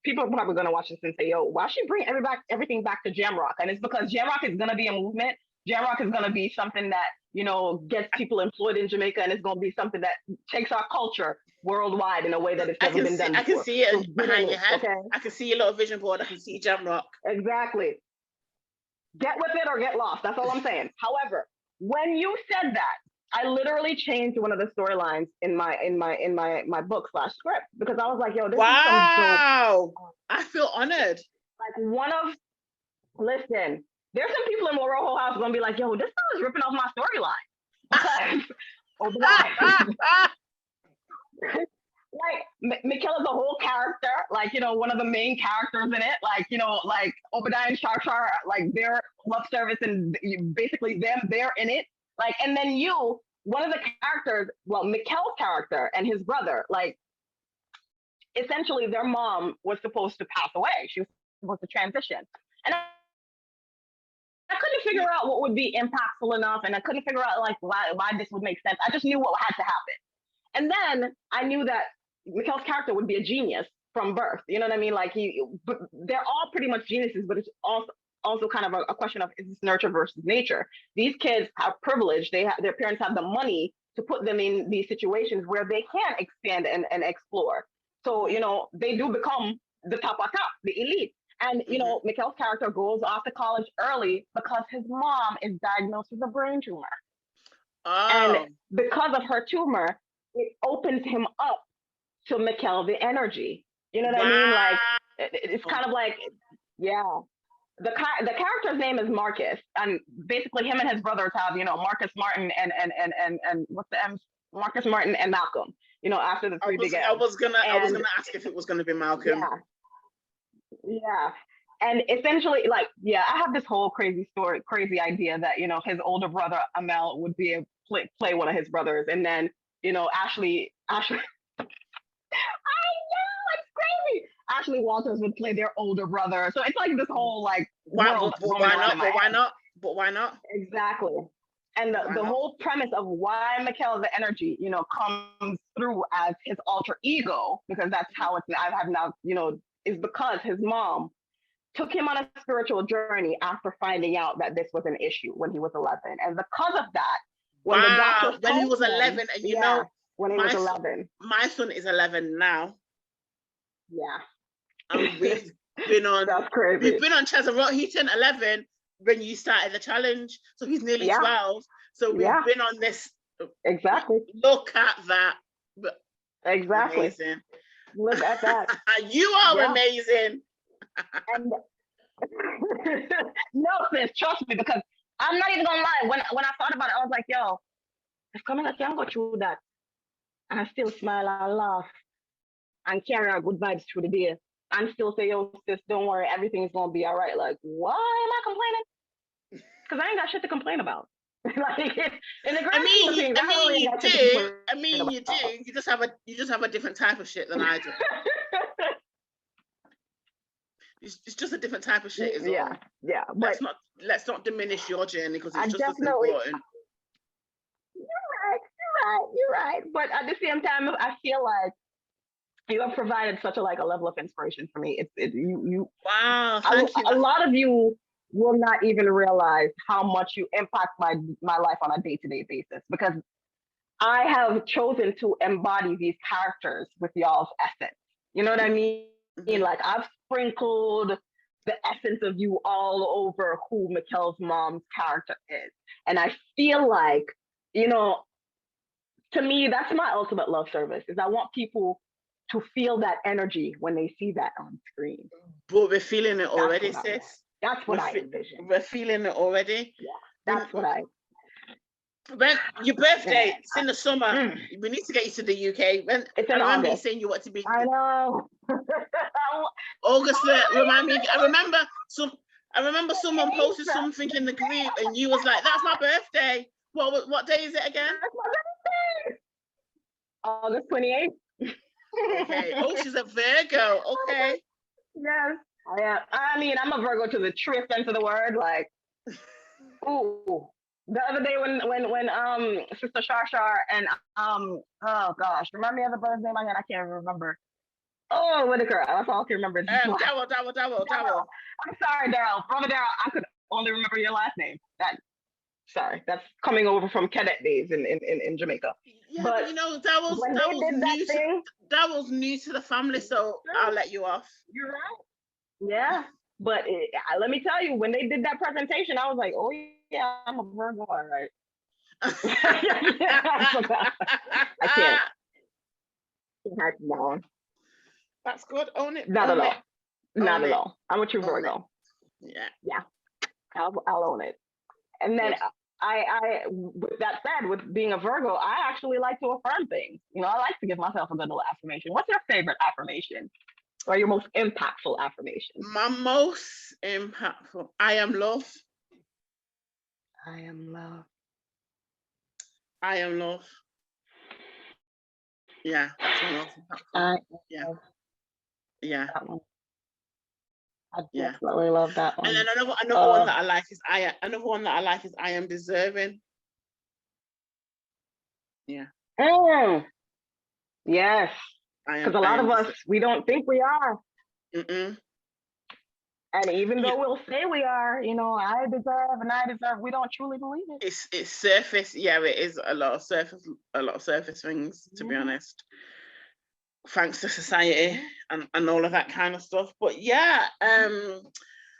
people are probably going to watch this and say, yo, why should bring everything back to Jamrock? And it's because Jamrock is going to be a movement. Jamrock is going to be something that, you know, gets people employed in Jamaica, and it's going to be something that takes our culture worldwide in a way that it's never been done before. I can see it behind your head. Okay. I can see your little vision board. I can see Jamrock. Exactly. Get with it or get lost. That's all I'm saying. However, when you said that, I literally changed one of the storylines in my book / script, because I was like, yo, this is some dope. I feel honored. Like listen, there's some people in Rojo House gonna be like, yo, this guy is ripping off my storyline. Like Michaela's a whole character, like, you know, one of the main characters in it, like, you know, like Obadiah and Shar, like their love service and basically they're in it. Like, and then one of the characters, well, Mikkel's character and his brother, like, essentially their mom was supposed to pass away. She was supposed to transition. And I couldn't figure out what would be impactful enough, and I couldn't figure out, like, why this would make sense. I just knew what had to happen. And then I knew that Mikkel's character would be a genius from birth. You know what I mean? Like, they're all pretty much geniuses, but it's also kind of a question of, is this nurture versus nature? These kids have privilege. Their parents have the money to put them in these situations where they can expand and explore. So, you know, they do become the top of top, the elite. And, you know, Mikkel's character goes off to college early because his mom is diagnosed with a brain tumor. And because of her tumor, it opens him up to Mikkel, the energy. You know what I mean? Like, it's kind of like, yeah. The character's name is Marcus, and basically him and his brothers have, you know, Marcus Martin and what's the M? Marcus Martin and Malcolm. You know, after the three big M's. I was gonna ask if it was gonna be Malcolm. Yeah. And essentially, like, yeah, I have this whole crazy idea that, you know, his older brother Amel would be play one of his brothers, and then, you know, Ashley. I know, it's crazy. Ashley Walters would play their older brother. So it's like this whole, like, world. But why not? Exactly. And the whole premise of why Mikkel the energy, you know, comes through as his alter ego, because that's how I have now, you know, is because his mom took him on a spiritual journey after finding out that this was an issue when he was 11. And because of that, when the doctor when he was 11, and you know, when he was 11. My son is 11 now. Yeah. And we've been on That's crazy. We've been on Jamrock. He turned 11 when you started the challenge. So he's nearly 12. So we've been on this. Exactly. Look at that. Exactly. Amazing. Look at that. You are amazing. And no, sis, trust me, because I'm not even gonna lie. When I thought about it, I was like, yo, if Kamila can go through that and I still smile and laugh and carry our good vibes through the day and still say, yo, sis, don't worry, everything's gonna be all right. Like, why am I complaining? Because I ain't got shit to complain about. Like, in the grand scheme of things, you do. You just have a different type of shit than I do. It's just a different type of shit. Yeah. But let's not diminish your journey, because it's just as important. You're right. But at the same time, I feel like you have provided such a level of inspiration for me. Wow. Thank you. A lot of you will not even realize how much you impact my life on a day-to-day basis, because I have chosen to embody these characters with y'all's essence. You know what I mean? Like, I've sprinkled the essence of you all over who Mikkel's mom's character is. And I feel like, you know, to me, that's my ultimate love service, is I want people to feel that energy when they see that on screen. But we're feeling it already, sis. That's what I envision. We're feeling it already. Yeah, that's what I... When your birthday, it's in the summer. We need to get you to the UK. It's in August. You saying you want to be. I know. August. Remind me. I remember someone posted something in the group, and you was like, "That's my birthday." What day is it again? That's my birthday. August 28th. Okay. Oh, she's a Virgo. Okay. Yes. I mean, I'm a Virgo to the true sense of the word. Like, ooh. The other day when Sister Shar and oh gosh, remind me of the brother's name again. I can't remember. Oh, Whitaker. That's all I can remember. Darryl. I'm sorry, Darryl. Brother Darryl, I could only remember your last name. That's coming over from cadet days in Jamaica. Yeah, but you know, Darryl's new to the family, so I'll let you off. You're right. Yeah, but let me tell you, when they did that presentation, I was like, oh yeah, I'm a Virgo, all right. I can't. No. That's good. Own it. Not at all. Not at all. I'm a true Virgo. Yeah. I'll own it. And then I, with that said, with being a Virgo, I actually like to affirm things. You know, I like to give myself a good little affirmation. What's your favorite affirmation? Or your most impactful affirmation? My most impactful. I am love. I am love. I am love. Yeah, that's my most impactful. Yeah. That one. I definitely love that one. And then another one that I like is I am deserving. Yeah. Yes. Because a lot of us, we don't think we are. And even though we'll say we are, you know, I deserve, we don't truly believe it. It's surface. Yeah, it is a lot of surface things, to be honest. Thanks to society and all of that kind of stuff. But yeah,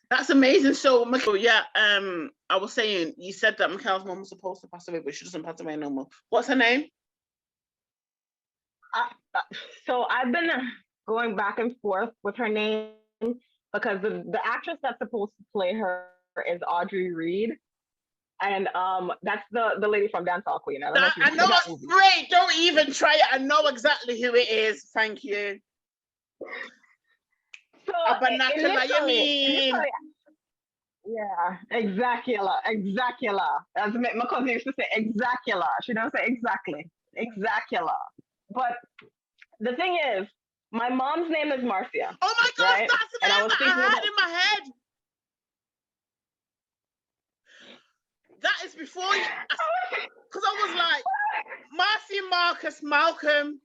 that's amazing. So I was saying, you said that Mikhail's mom was supposed to pass away, but she doesn't pass away no more. What's her name? So I've been going back and forth with her name because the actress that's supposed to play her is Audrey Reed. And that's the lady from Dancehall Queen. I know it's great. Don't even try it. I know exactly who it is. Thank you. So yeah, exactula. As my cousin used to say, exacula. She don't say exactly. Exacula. But the thing is, my mom's name is Marcia. Oh my gosh, right? that's the name that I had in my head. That is before you, because I was like, Marcia, Marcus, Malcolm,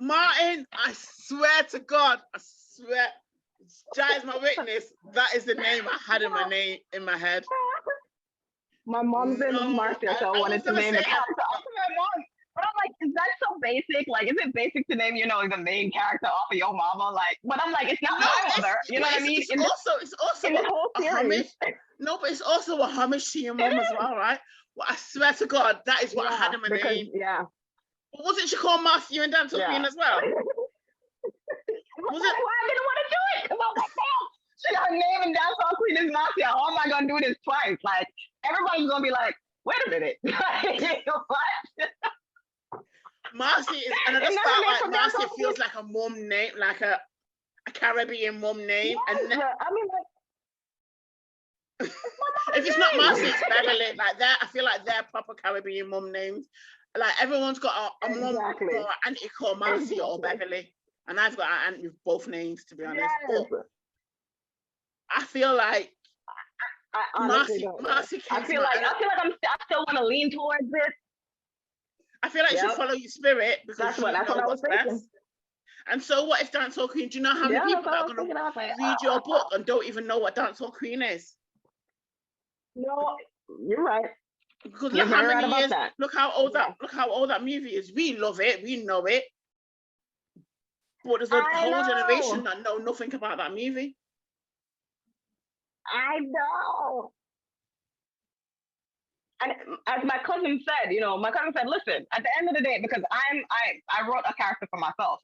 Martin. I swear to God, Jai is my witness. That is the name I had in my head. My mom's name is Marcia, so I wanted to name the character after my mom. But I'm like, is that so basic? Like, is it basic to name, the main character off of your mama? Like, but I'm like, it's not my mother. You know what I mean? It's also a homage. No, but it's also a homage to your mom as well, right? Well, I swear to God, that is what I had in my name. Yeah. But wasn't she called Marcia and Dancehall Queen as well? Was it? Why I didn't want to do it? Because I was like, damn, she got her name in Dancehall Queen is Marcia. How am I going to do this twice? Like, everybody's going to be like, wait a minute. What? Marcia is, and I just felt like Marcia feels like a mom name, like a Caribbean mom name. Yes, and I mean, like, if it's not Marcia, it's Beverly. Like that, I feel like they're proper Caribbean mom names. Like everyone's got a mom or an auntie called Marcia or Beverly, and I've got an aunt with both names, to be honest. Yes. But I feel like Marcia. I feel like I still want to lean towards it. I feel like you should follow your spirit because that's what I was thinking. Best. And so what if Dancehall Queen? Do you know how many people are going to read your book and don't even know what Dancehall Queen is? No, you're right. Because look how many years. Look how old that movie is. We love it. We know it. But there's a whole generation that know nothing about that movie. I know. And as my cousin said, listen, at the end of the day, because I wrote a character for myself,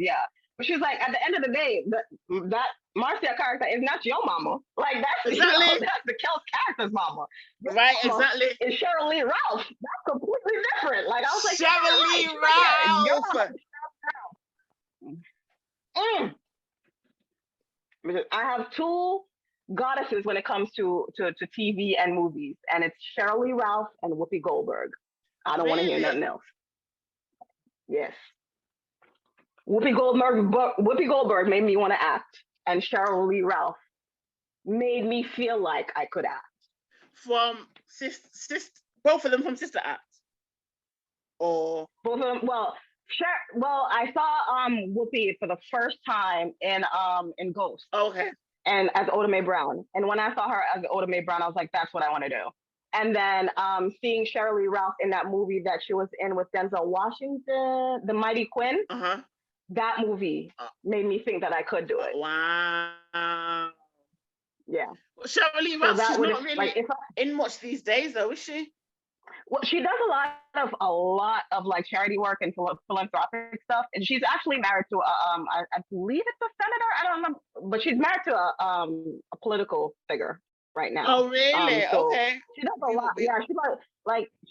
but she's like, at the end of the day, that Marcia character is not your mama. Like that's that's the Kel's character's mama. Right, exactly. It's Cheryl Lee Ralph. That's completely different. Like I was like, Cheryl Lee Ralph. Because I have two goddesses when it comes to TV and movies, and it's Cheryl Lee Ralph and Whoopi Goldberg. I don't want to hear nothing else. Yes. Whoopi Goldberg made me want to act, and Cheryl Lee Ralph made me feel like I could act. From both of them from Sister Act, or both of them. Well, I saw Whoopi for the first time in Ghost. Okay. And as Oda Mae Brown, and when I saw her as Oda Mae Brown, I was like, that's what I want to do. And then seeing Cheryl Lee Ralph in that movie that she was in with Denzel Washington, The Mighty Quinn. That movie made me think that I could do it. Wow. Yeah. Well, Cheryl Lee Ralph, she's not really in much these days, though, is she? Well, she does a lot of like charity work and philanthropic stuff, and she's actually married to I believe it's a senator. I don't know, but she's married to a political figure right now. Oh, really? So okay. She does a lot. Yeah,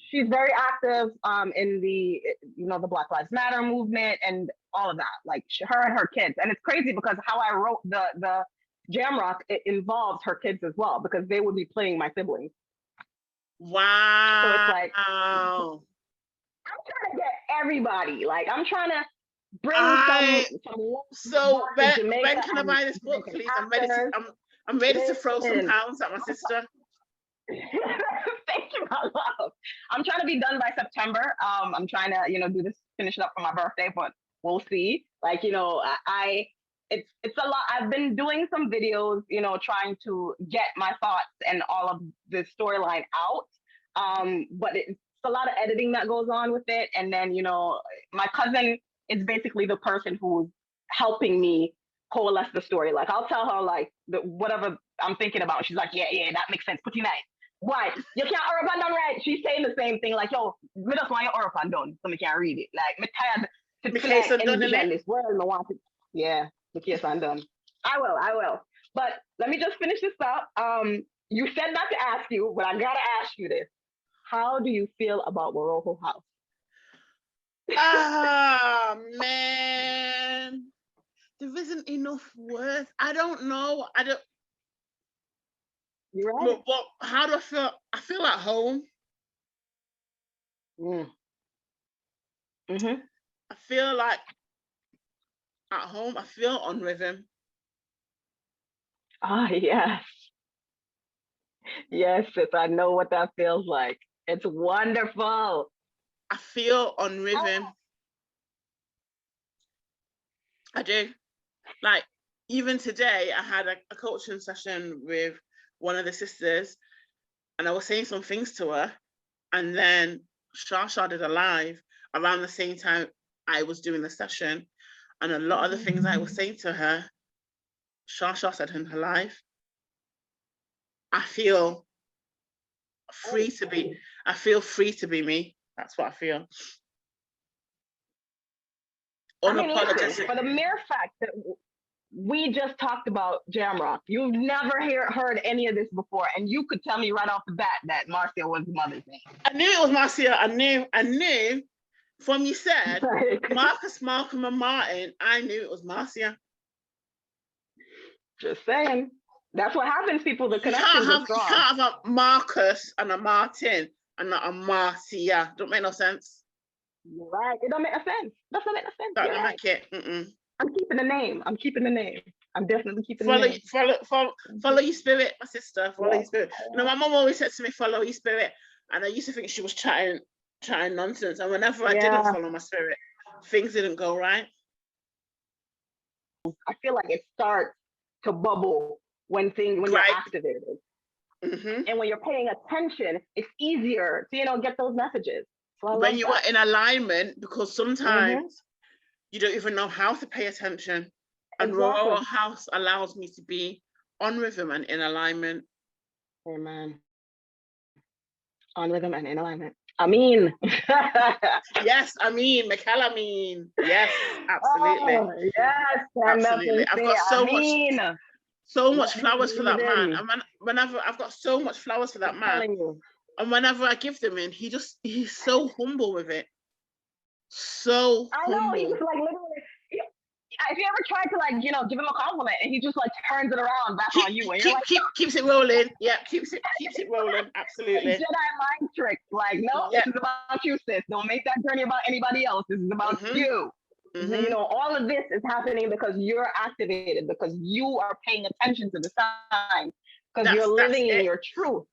she's very active in the the Black Lives Matter movement and all of that. Like her and her kids, and it's crazy because how I wrote the Jamrock, it involves her kids as well because they would be playing my siblings. Wow. So it's like I'm trying to get everybody. Like I'm trying to bring some So when can I buy this book, please? I'm ready to throw some pounds at my sister. Thank you, my love. I'm trying to be done by September. I'm trying to, do this, finish it up for my birthday, but we'll see. Like, it's a lot. I've been doing some videos, trying to get my thoughts and all of the storyline out. But it's a lot of editing that goes on with it. And then, my cousin is basically the person who's helping me coalesce the story. Like I'll tell her like whatever I'm thinking about. She's like, yeah, that makes sense. Put your name. Why? You can't Orapan done right. She's saying the same thing. Like, yo, me just want your Orapan done so me can't read it. Like, me tired to envision this world. Me want it. Yeah, the case I'm done. I will. But let me just finish this up. You said not to ask you, but I gotta ask you this. How do you feel about Woroho House? Oh man. There isn't enough words. I don't know. You're right. But how do I feel? I feel at home. I feel like at home. I feel on rhythm. Ah, yes. Yes, sis, I know what that feels like. It's wonderful. I feel on rhythm. I do. Like, even today, I had a coaching session with one of the sisters, and I was saying some things to her, and then Shasha did a live around the same time I was doing the session, and a lot of the things I was saying to her, Shasha said in her live. I feel free to be. I feel free to be me. That's what I feel. Listen, for the mere fact that we just talked about Jamrock, you've never heard any of this before, and you could tell me right off the bat that Marcia was the mother's name. I knew it was Marcia. I knew from you said Marcus, Malcolm, and Martin. I knew it was Marcia. Just saying. That's what happens, people. The connections are strong. You can't have a Marcus and a Martin and not a Marcia. Don't make no sense. You're right. It don't make no sense. That doesn't make no sense. That don't make it. I'm keeping the name. I'm definitely keeping the name. Follow your spirit, my sister. Follow your spirit. My mom always said to me, follow your spirit. And I used to think she was chatting nonsense. And whenever I didn't follow my spirit, things didn't go right. I feel like it starts to bubble when you're activated. And when you're paying attention, it's easier to, get those messages. So when you are in alignment, because sometimes you don't even know how to pay attention. And Woroho House allows me to be on rhythm and in alignment. Amen. On rhythm and in alignment. Yes, Michael, yes, absolutely. Oh, yes, absolutely. I've got so much flowers for that man. And whenever I've got so much flowers for that man. And whenever I give them in, he's so humble with it. So I know, humble. he's like literally, if you ever tried to like, give him a compliment and he just like turns it around back on you, and you're like, keeps it rolling. Yeah, keeps it rolling. Absolutely. Jedi mind trick. Like, no, this is about you, sis. Don't make that journey about anybody else. This is about you. All of this is happening because you're activated, because you are paying attention to the signs, because you're living in your truth.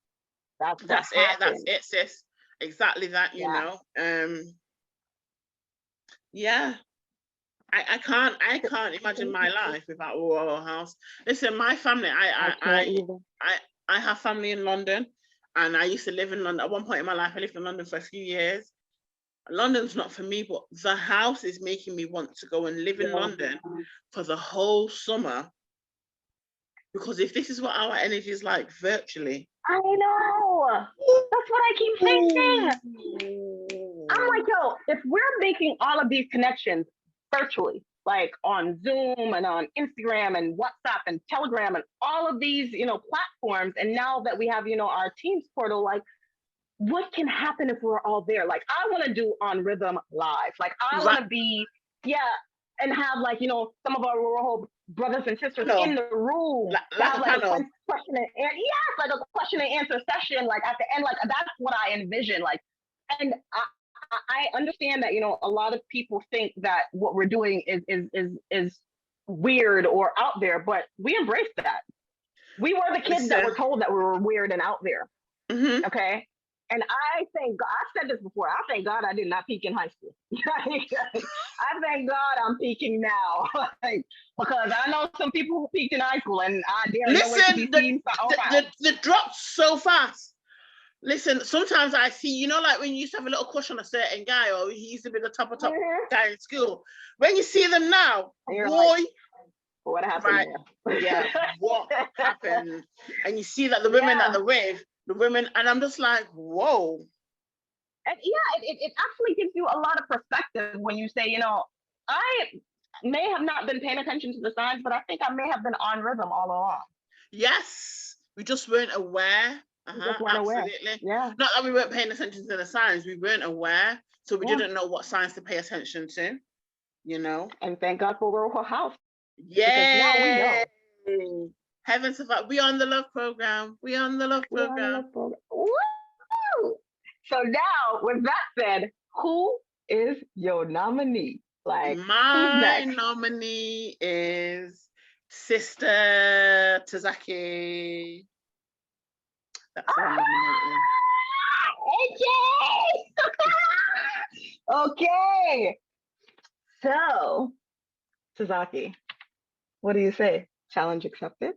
That's it. That's it, sis. Exactly that. You know. Yeah. I can't imagine my life without a royal house. Listen, my family, I have family in London, and I used to live in London. At one point in my life, I lived in London for a few years. London's not for me, but the house is making me want to go and live in London for the whole summer. Because if this is what our energy is like virtually. I know. That's what I keep thinking. I'm like, yo, if we're making all of these connections virtually, like on Zoom and on Instagram and WhatsApp and Telegram and all of these, platforms, and now that we have, our Teams portal, like, what can happen if we're all there? Like, I want to do On Rhythm live. Like, I want to be, and have like, some of our rural brothers and sisters in the room. Like a question and like a question and answer session. Like at the end, like that's what I envision. Like, and I understand that, a lot of people think that what we're doing is weird or out there, but we embrace that. We were the kids that were told that we were weird and out there. Okay. And I thank God, I've said this before, I thank God I did not peak in high school. I thank God I'm peaking now. Because I know some people who peaked in high school, and I dare the drop's so fast. Listen, sometimes I see, like when you used to have a little crush on a certain guy, or he used to be the top guy in school. When you see them now, boy, like, what happened? Right. Yeah, what happened? And you see that the women that they're with, the women, and I'm just like, whoa. And it actually gives you a lot of perspective when you say, I may have not been paying attention to the signs, but I think I may have been on rhythm all along. Yes, we just weren't aware. Absolutely. Yeah. Not that we weren't paying attention to the signs, we weren't aware, so we didn't know what signs to pay attention to, And thank God for Royal House. Yeah. Now we know. Heaven survive. We on the love program. We on the love program. Woo! So now, with that said, who is your nominee? Like, my nominee is Sister Tazaki. That's what I'm nominating. Okay. So, Tazaki, what do you say? Challenge accepted?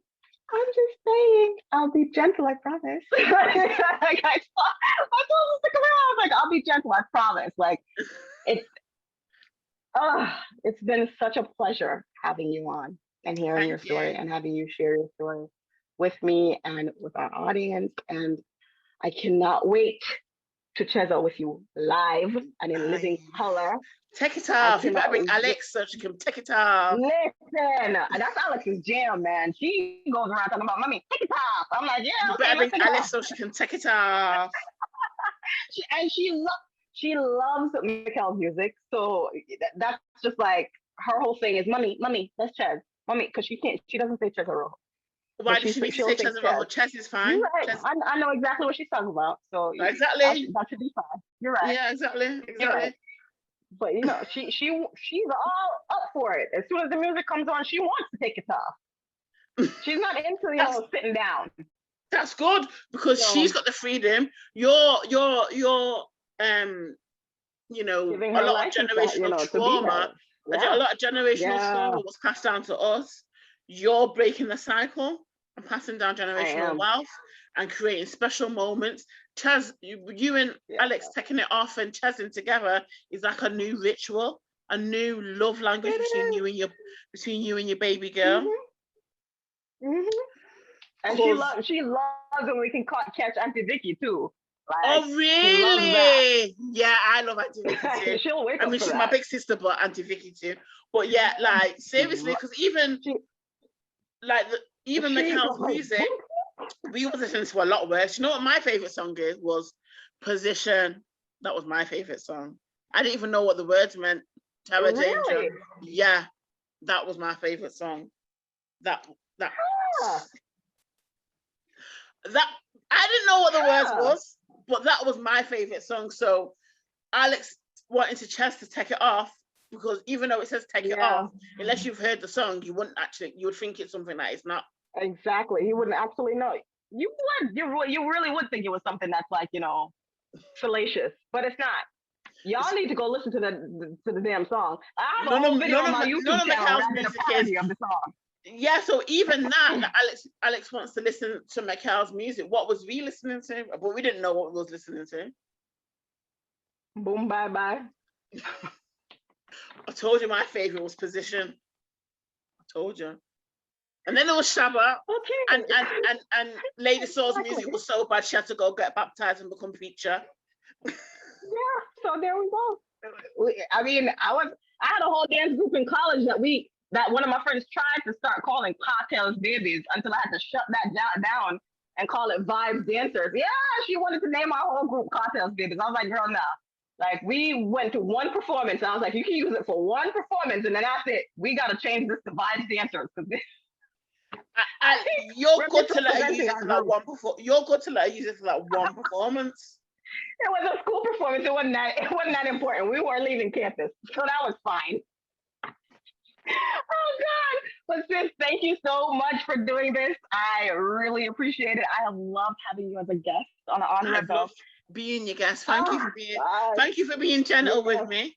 I'm just saying, I'll be gentle, I promise. I told him to stick around. Like, I'll be gentle, I promise. Like, it's been such a pleasure having you on and hearing your story and having you share your story with me and with our audience. And I cannot wait to chisel with you live and in living color. Take it off. You better bring Alex so she can take it off. Listen, that's Alex's jam, man. She goes around talking about, mommy, take it off. I'm like, yeah. You better bring Alex so she can take it off. She loves Mikkel's music. So that's just like her whole thing is, mommy, let's chess. Mommy, because she doesn't say chess or rojo. Why does she need to say chess or rojo? Chess is fine. You're right. I know exactly what she's talking about. So exactly. That should be fine. You're right. Yeah, exactly. Right. But she's all up for it. As soon as the music comes on, she wants to take it off. She's not into sitting down. That's good because she's got the freedom. You're a lot of generational trauma. A lot of generational trauma was passed down to us. You're breaking the cycle and passing down generational wealth and creating special moments. Chaz, you and Alex taking it off and chazzing together is like a new ritual, a new love language between you and your baby girl. And she loves when we can catch Auntie Vicky too. Like, oh really? Yeah, I love Auntie Vicky too. She'll wake up. I mean, she's my big sister, but Auntie Vicky too. But yeah, like seriously, because even Mikkel's music, we was listening to a lot worse. You know what my favorite song was Position. That was my favorite song. I didn't even know what the words meant. Tara James. Yeah. that was my favorite song. That I didn't know what the words was, but that was my favorite song. So Alex wanted to Chess to take it off, because even though it says take it off, unless you've heard the song, you would think it's something that it's not. Exactly. You wouldn't actually know. You really would think it was something that's like, you know, salacious, but it's not. Y'all need to go listen to the damn song. I have a whole video on my YouTube channel that's a parody of the song. Yeah, so even that Alex wants to listen to Michael's music. What was we listening to? But we didn't know what we was listening to. Boom, bye bye. I told you my favorite was Position. I told you. And then there was Shabba. Okay. And Lady Soul's music was so bad she had to go get baptized and become preacher. Yeah, so there we go. I mean, I had a whole dance group in college that one of my friends tried to start calling Cocktails Babies, until I had to shut that down and call it Vibes Dancers. Yeah, she wanted to name our whole group Cocktails Babies. I was like, girl, no. Like, we went to one performance, and I was like, you can use it for one performance, and then that's it. We got to change this to Vibes Dancers. You're good to let her use it for that one performance. You're good to let her use it for that one performance. It was a school performance. It wasn't that important. We weren't leaving campus, so that was fine. Oh God! But sis, thank you so much for doing this. I really appreciate it. I have loved having you as a guest on the On Red Bell. Being your guest. Thank you for being gentle with me.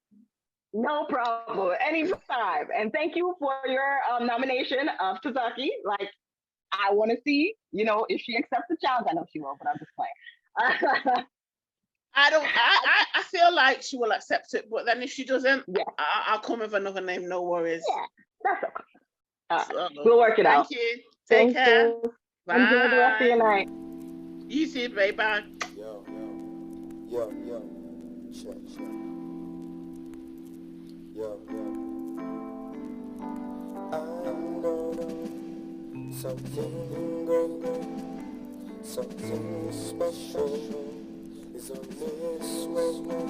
No problem. Anytime. And thank you for your nomination of Tazaki. Like, I want to see, you know, if she accepts the challenge. I know she will, but I'm just playing. I feel like she will accept it, but then if she doesn't, I'll come with another name. No worries. Yeah, that's okay. We'll work it out. Thank you. Take care. Bye. Enjoy the rest of your night. You too, babe. Bye. Yo. Check. Yo. I know something great, something special is on this way.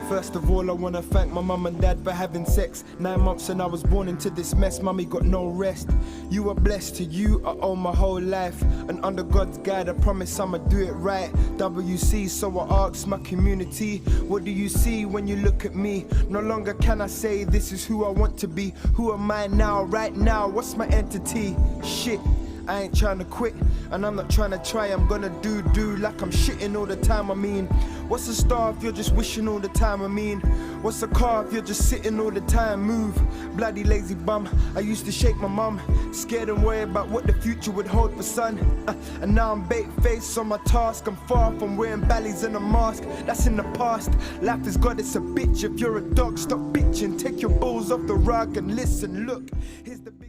First of all, I wanna thank my mum and dad for having sex. 9 months and I was born into this mess. Mummy got no rest. You were blessed, to you I owe my whole life. And under God's guide, I promise I'ma do it right. WC, so I asked my community, what do you see when you look at me? No longer can I say this is who I want to be. Who am I now, right now? What's my entity? Shit. I ain't trying to quit, and I'm not trying to try. I'm gonna do like I'm shitting all the time. I mean, what's a star if you're just wishing all the time? I mean, what's a car if you're just sitting all the time? Move, bloody lazy bum. I used to shake my mum, scared and worried about what the future would hold for son. And now I'm bait-faced on my task. I'm far from wearing ballies and a mask. That's in the past. Life is God, it's a bitch. If you're a dog, stop bitching. Take your balls off the rug and listen. Look,